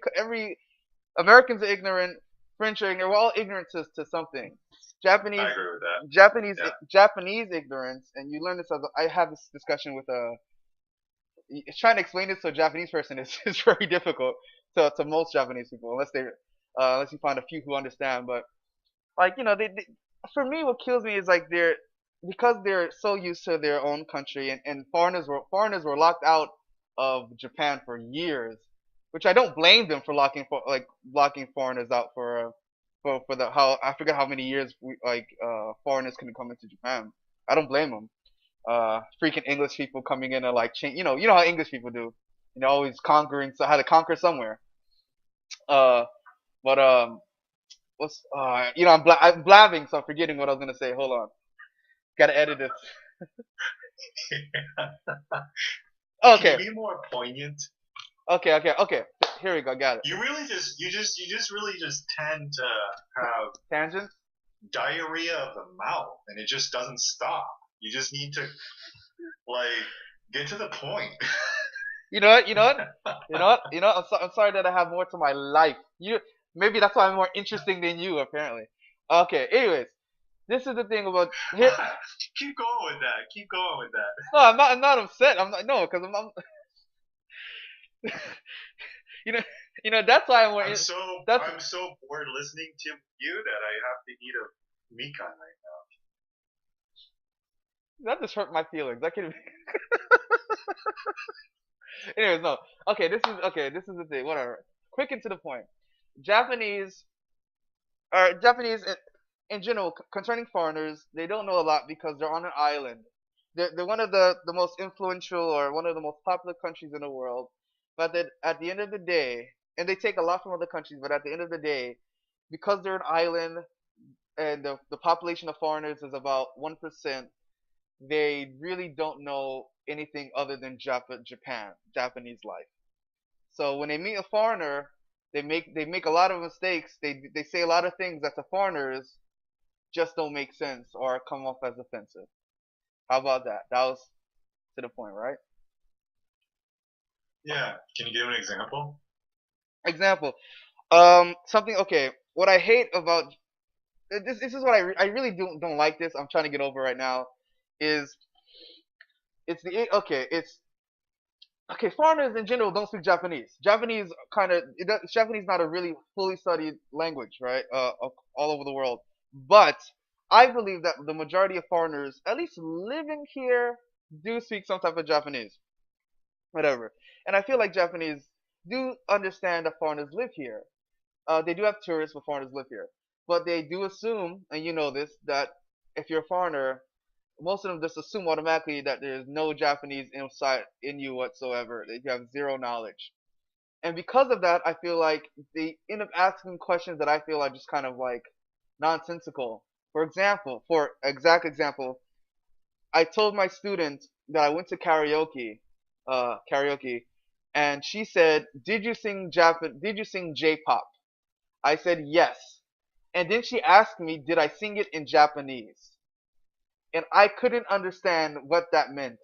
Americans are ignorant. French are ignorant. We're all ignorant to something. Japanese I agree with that. Japanese Yeah. Japanese ignorance, and you learn this. I have this discussion with trying to explain this to a Japanese person is very difficult to most Japanese people unless you find a few who understand. But like for me, what kills me is like because they're so used to their own country, and foreigners were locked out of Japan for years, which I don't blame them for locking foreigners out for the how I forget how many years foreigners couldn't come into Japan. I don't blame them. Freaking English people coming in and like change. You know how English people do. Always conquering. So had to conquer somewhere. Uh, but what's I'm blabbing, so I'm forgetting what I was gonna say. Hold on, gotta edit this. Can you Okay, be more poignant? okay. Here we go. Got it. You just really just tend to have Tangent. diarrhea of the mouth, and it just doesn't stop. You just need to like get to the point. You know what? You know what? You know what? You know. I'm sorry that I have more to my life. Maybe that's why I'm more interesting than you apparently. Okay. Anyways, this is the thing about here. Keep going with that. Keep going with that. No, I'm not. I'm not upset. I'm not. No, because I'm you know. You know. That's why I'm more. That's I'm so bored listening to you that I have to eat a mikan right that just hurt my feelings. I can. Anyways, no. Okay. This is the thing. Whatever. Quick and to the point. Japanese or Japanese in general concerning foreigners, they don't know a lot because they're on an island. They're one of the most influential or one of the most popular countries in the world. But that at the end of the day, and they take a lot from other countries, but at the end of the day, because they're an island and the population of foreigners is about 1%, they really don't know anything other than Japanese life. So when they meet a foreigner, they make a lot of mistakes. They say a lot of things that to foreigners just don't make sense or come off as offensive. How about that? That was to the point, right? now. Yeah. Can you give an example? Example. Something. Okay. What I hate about this is what I really don't like this. I'm trying to get over right now. Is it's the okay. It's okay. Foreigners in general don't speak Japanese. Japanese not a really fully studied language, right? All over the world. But I believe that the majority of foreigners, at least living here, do speak some type of Japanese, whatever. And I feel like Japanese do understand that foreigners live here. They do have tourists, but foreigners live here. But they do assume, and you know this, that if you're a foreigner, most of them just assume automatically that there's no Japanese inside in you whatsoever. That you have zero knowledge. And because of that, I feel like they end up asking questions that I feel are just kind of like nonsensical. For exact example, I told my student that I went to karaoke, and she said, Did you sing J-pop?" I said yes, and then she asked me, "Did I sing it in Japanese?" And I couldn't understand what that meant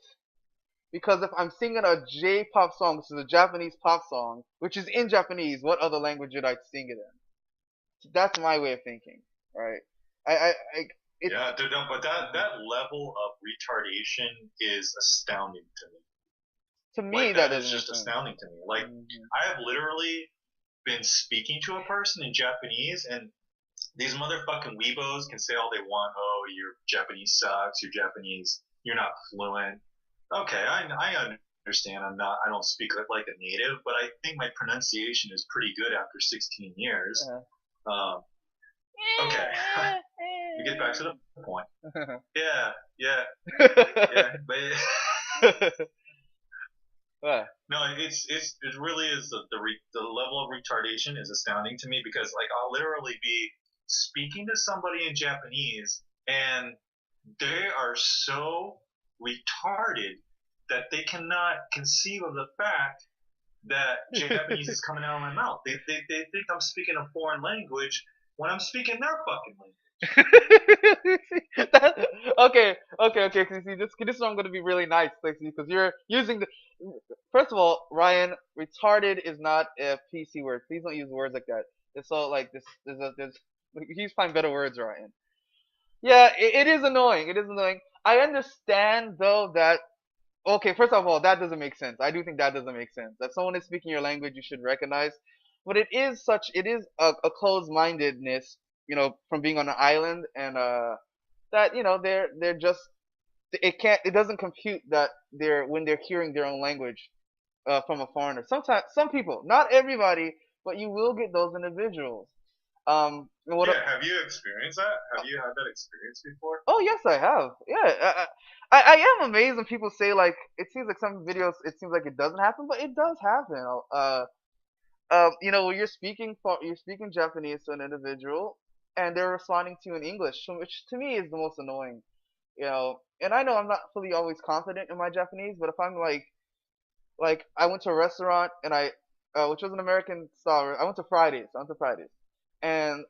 because if I'm singing a J-pop song, which is a Japanese pop song, which is in Japanese, what other language would I sing it in? That's my way of thinking, right? I it's Yeah, no, but that level of retardation is astounding to me. to me Like that that is doesn't make just sense. astounding to me. Like Mhm. I have literally been speaking to a person in Japanese, and these motherfucking weebos can say all they want. Oh, your Japanese sucks. Your Japanese, you're not fluent. Okay, I understand. I don't speak like a native, but I think my pronunciation is pretty good after 16 years. Um, okay, we get back to the point. Yeah, yeah, yeah. But What? no, it really is the level of retardation is astounding to me because like I'll literally be speaking to somebody in Japanese and they are so retarded that they cannot conceive of the fact that Japanese is coming out of my mouth. They think I'm speaking a foreign language when I'm speaking their fucking language. Okay. See, this is why I'm gonna be really nice, Lexi, because you're using the. First of all, Ryan, retarded is not a PC word. Please don't use words like that. It's all like this. There's. Please find better words, Ryan. Yeah, it is annoying. It is annoying. I understand though that okay, first of all, that doesn't make sense. I do think that doesn't make sense. If someone is speaking your language, you should recognize. But it is a closed-mindedness, from being on an island and that they're just it doesn't compute that when they're hearing their own language from a foreigner. Sometimes some people, not everybody, but you will get those individuals. And what Yeah, have you experienced that? Have you had that experience before? Oh yes, I have. Yeah, I am amazed when people say like it seems like some videos it seems like it doesn't happen, but it does happen. when you're speaking Japanese to an individual, and they're responding to you in English, which to me is the most annoying. And I know I'm not fully always confident in my Japanese, but if I'm like I went to a restaurant and which was an American style. I went to Fridays. And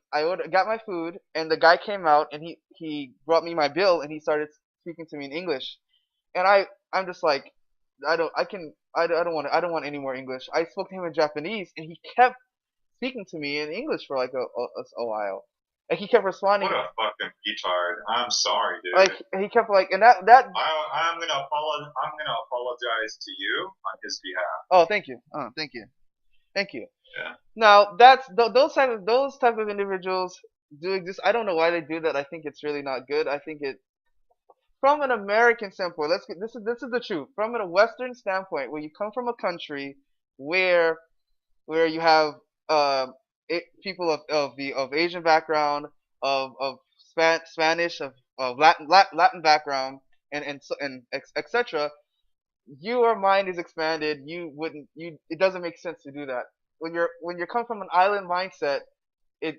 got my food, and the guy came out and he brought me my bill and he started speaking to me in English, and I'm just like, I don't want any more English. I spoke to him in Japanese, and he kept speaking to me in English for like a while. Like he kept What responding, a fucking retard. I'm sorry, dude. like he kept like, and that. I'm gonna apologize to you on his behalf. Oh, thank you. Thank you. Thank you. Yeah. Now those type of individuals do exist. I don't know why they do that. I think it's really not good. I think it from an American standpoint. This is the truth. From a Western standpoint, where you come from a country where you have people of Asian background, of Spanish, of Latin background, and etc. Your mind is expanded. You wouldn't you It doesn't make sense to do that when you come from an island mindset. it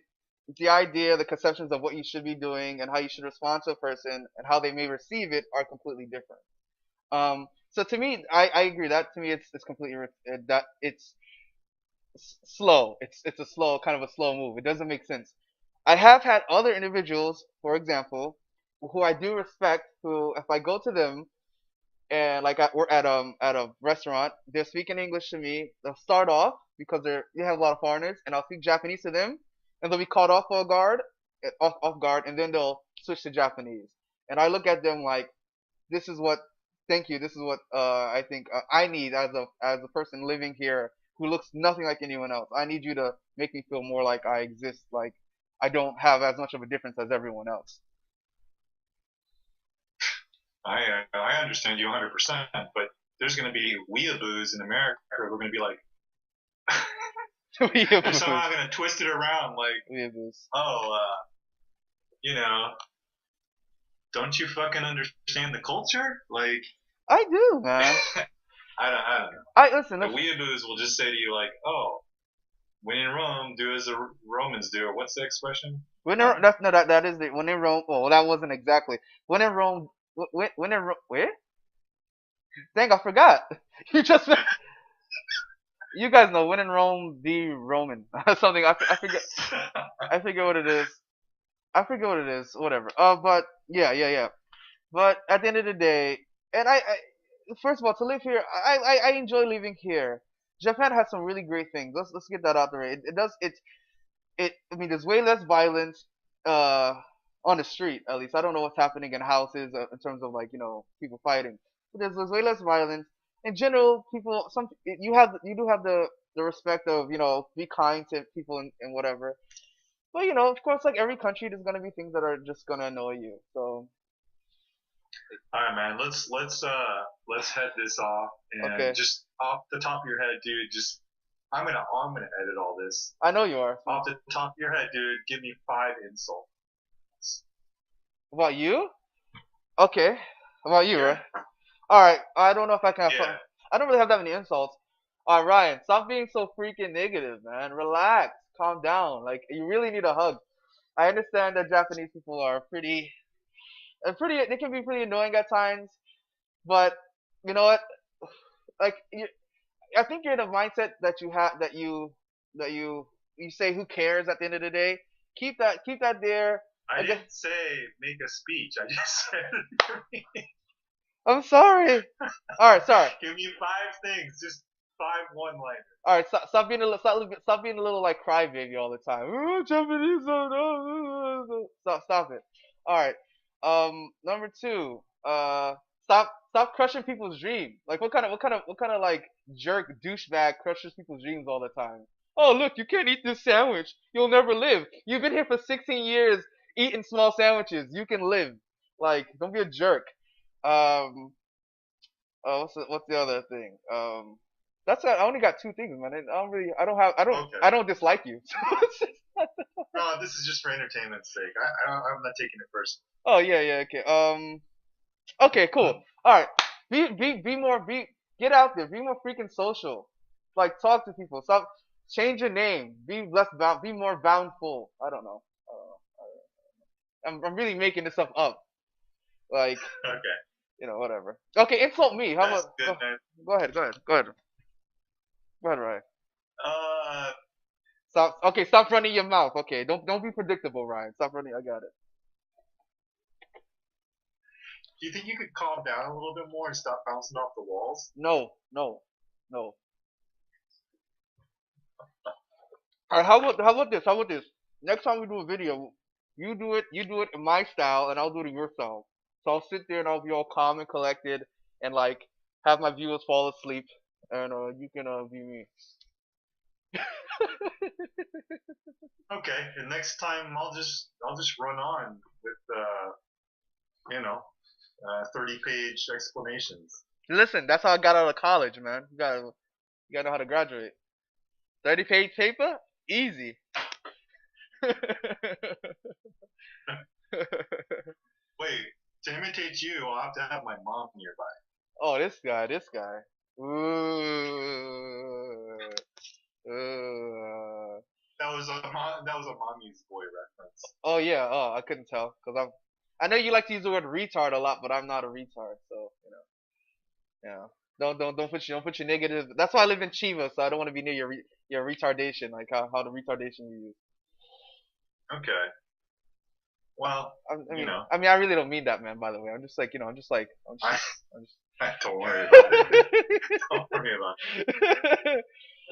the idea, the conceptions of what you should be doing and how you should respond to a person and how they may receive it are completely different. So to me, I agree that to me it's completely that it's slow. It's a slow, kind of a slow move. It doesn't make sense. I have had other individuals, for example, who I do respect, who if I go to them and like we're at a restaurant, they're speaking English to me. They'll start off because they have a lot of foreigners, and I'll speak Japanese to them, and they'll be caught off guard, and then they'll switch to Japanese, and I look at them like, this is what, thank you, this is what I think I need as a person living here who looks nothing like anyone else. I need you to make me feel more like I exist, like I don't have as much of a difference as everyone else. I understand you 100%, but there's gonna be weeaboos in America who are gonna be like, they're Weeaboos. somehow gonna twist it around, like, Weeaboos. oh, you know, don't you fucking understand the culture? Like, I do, man. I don't know. I listen. The weeaboos will just say to you like, oh, when in Rome, do as the Romans do. Or what's the expression? When in, that's no, that is the when in Rome. Well, that wasn't exactly when in Rome. When in Rome. Where? Dang, I forgot. You just you guys know when in Rome, be Roman. Something I forget. I forget what it is. I forget what it is. Whatever. But yeah. But at the end of the day, and first of all, to live here, I enjoy living here. Japan has some really great things. Let's get that out there. It does. I mean, there's way less violence uh on the street, at least. I don't know what's happening in houses in terms of, like, people fighting, but there's way less violence in general. People, you do have the respect of, be kind to people and whatever. But of course, like every country, there's gonna be things that are just gonna annoy you. So All right, man. Let's head this off, and okay, just off the top of your head, dude. Just I'm gonna edit all this. I know you are. Off the top of your head, dude. Give me 5 insults. About you? Okay, about you, Yeah. right? All right. I don't know if I can have fun. Yeah. I don't really have that many insults. All right, Ryan, stop being so freaking negative, man. Relax, calm down. Like, you really need a hug. I understand that Japanese people are pretty. They can be pretty annoying at times, but you know what? Like, I think you're in a mindset that you have that you say who cares at the end of the day. Keep that there. I I guess didn't say make a speech. I just said I'm sorry. All right, sorry. give me 5 things, just 5 one-liners. All right, stop being a little like crybaby all the time. "Oh, Japanese, oh, no." Stop it. All right. Number two. Stop crushing people's dreams. Like, what kind of like jerk douchebag crushes people's dreams all the time? Oh, look, you can't eat this sandwich. You'll never live. You've been here for 16 years eating small sandwiches. You can live. Like, don't be a jerk. Um. What's the other thing? That's it. I only got two things, man. I don't really. I don't have. Okay. I don't dislike you. No, this is just for entertainment's sake. I'm not taking it personally. Oh yeah. Okay. Okay. Cool. All right. Be more. Get out there. Be more freaking social. Like, talk to people. Change your name. Be less bound. Be more boundful. I don't know. I'm really making this stuff up. Like, Okay, whatever. Okay, insult me. How that's about good, man. go ahead. Go ahead. Go ahead. Go ahead, Ryan. Uh, Stop. Okay, stop running your mouth. Okay, don't be predictable, Ryan. Stop running. I got it. do you think you could calm down a little bit more and stop bouncing off the walls? No, no, no. All right. How about this? How about this? Next time we do a video, you do it in my style, and I'll do it in your style. So I'll sit there and I'll be all calm and collected, and like have my viewers fall asleep, and you can be me. Okay, and next time I'll just run on with 30-page explanations. Listen, that's how I got out of college, man. You gotta know how to graduate. 30-page paper, easy. Wait, to imitate you, I'll have to have my mom nearby. Oh, this guy. Ooh. Ooh. That was a mommy's boy reference. Oh yeah. Oh, I couldn't tell because I know you like to use the word retard a lot, but I'm not a retard, so yeah. Don't put your negative. That's why I live in Chiva, so I don't want to be near your retardation, like how the retardation you use. Okay. Well, I really don't mean that, man. By the way, I'm just like, I, I'm just. don't worry about it. Don't worry about it.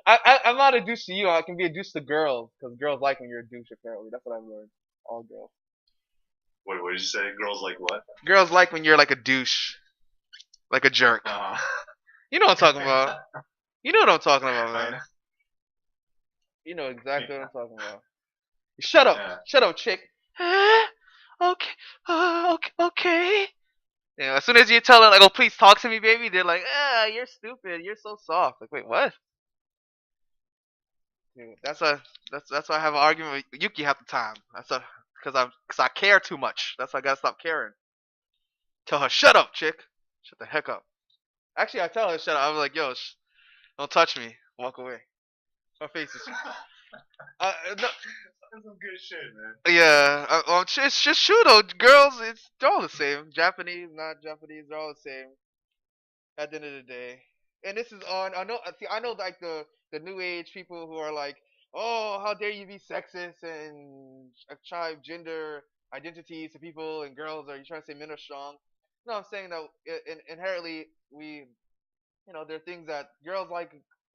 I'm not a douche to you. I can be a douche to girls because girls like when you're a douche. Apparently, that's what I've learned. All girls. What did you say? Girls like what? Girls like when you're like a douche, like a jerk. You know what I'm talking about. You know what I'm talking about, I man. know. You know exactly what I'm talking about. Shut up, Yeah. shut up, chick. Okay, okay, okay. Yeah, as soon as you tell them like, "Oh, please talk to me, baby," they're like, you're stupid. You're so soft." Like, wait, what? Dude, that's why I have an argument with Yuki half the time. Because I care too much. That's why I gotta stop caring. Tell her, shut up, chick. Shut the heck up. Actually, I tell her, shut up. I'm like, yo, don't touch me. Walk away. Her face is. No, That's some good shit, man. yeah. It's just true though. Girls, they're all the same. Japanese, not Japanese, they're all the same. At the end of the day. And this is on. I know, like the new age people who are like, oh, how dare you be sexist and ascribe gender identities to people and girls? Are you trying to say men are strong? No, I'm saying that inherently there are things that girls like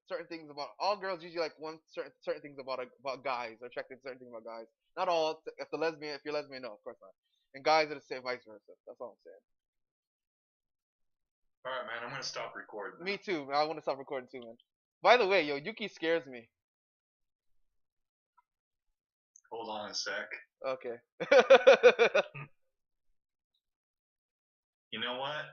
certain things about. All girls usually like one certain things about guys. Are attracted to certain things about guys. Not all. If you're lesbian, no, of course not. And guys are the same, vice versa. That's all I'm saying. All right, man. I'm gonna stop recording. Me too. I want to stop recording too, man. By the way, yo, Yuki scares me. Hold on a sec. Okay. You know what?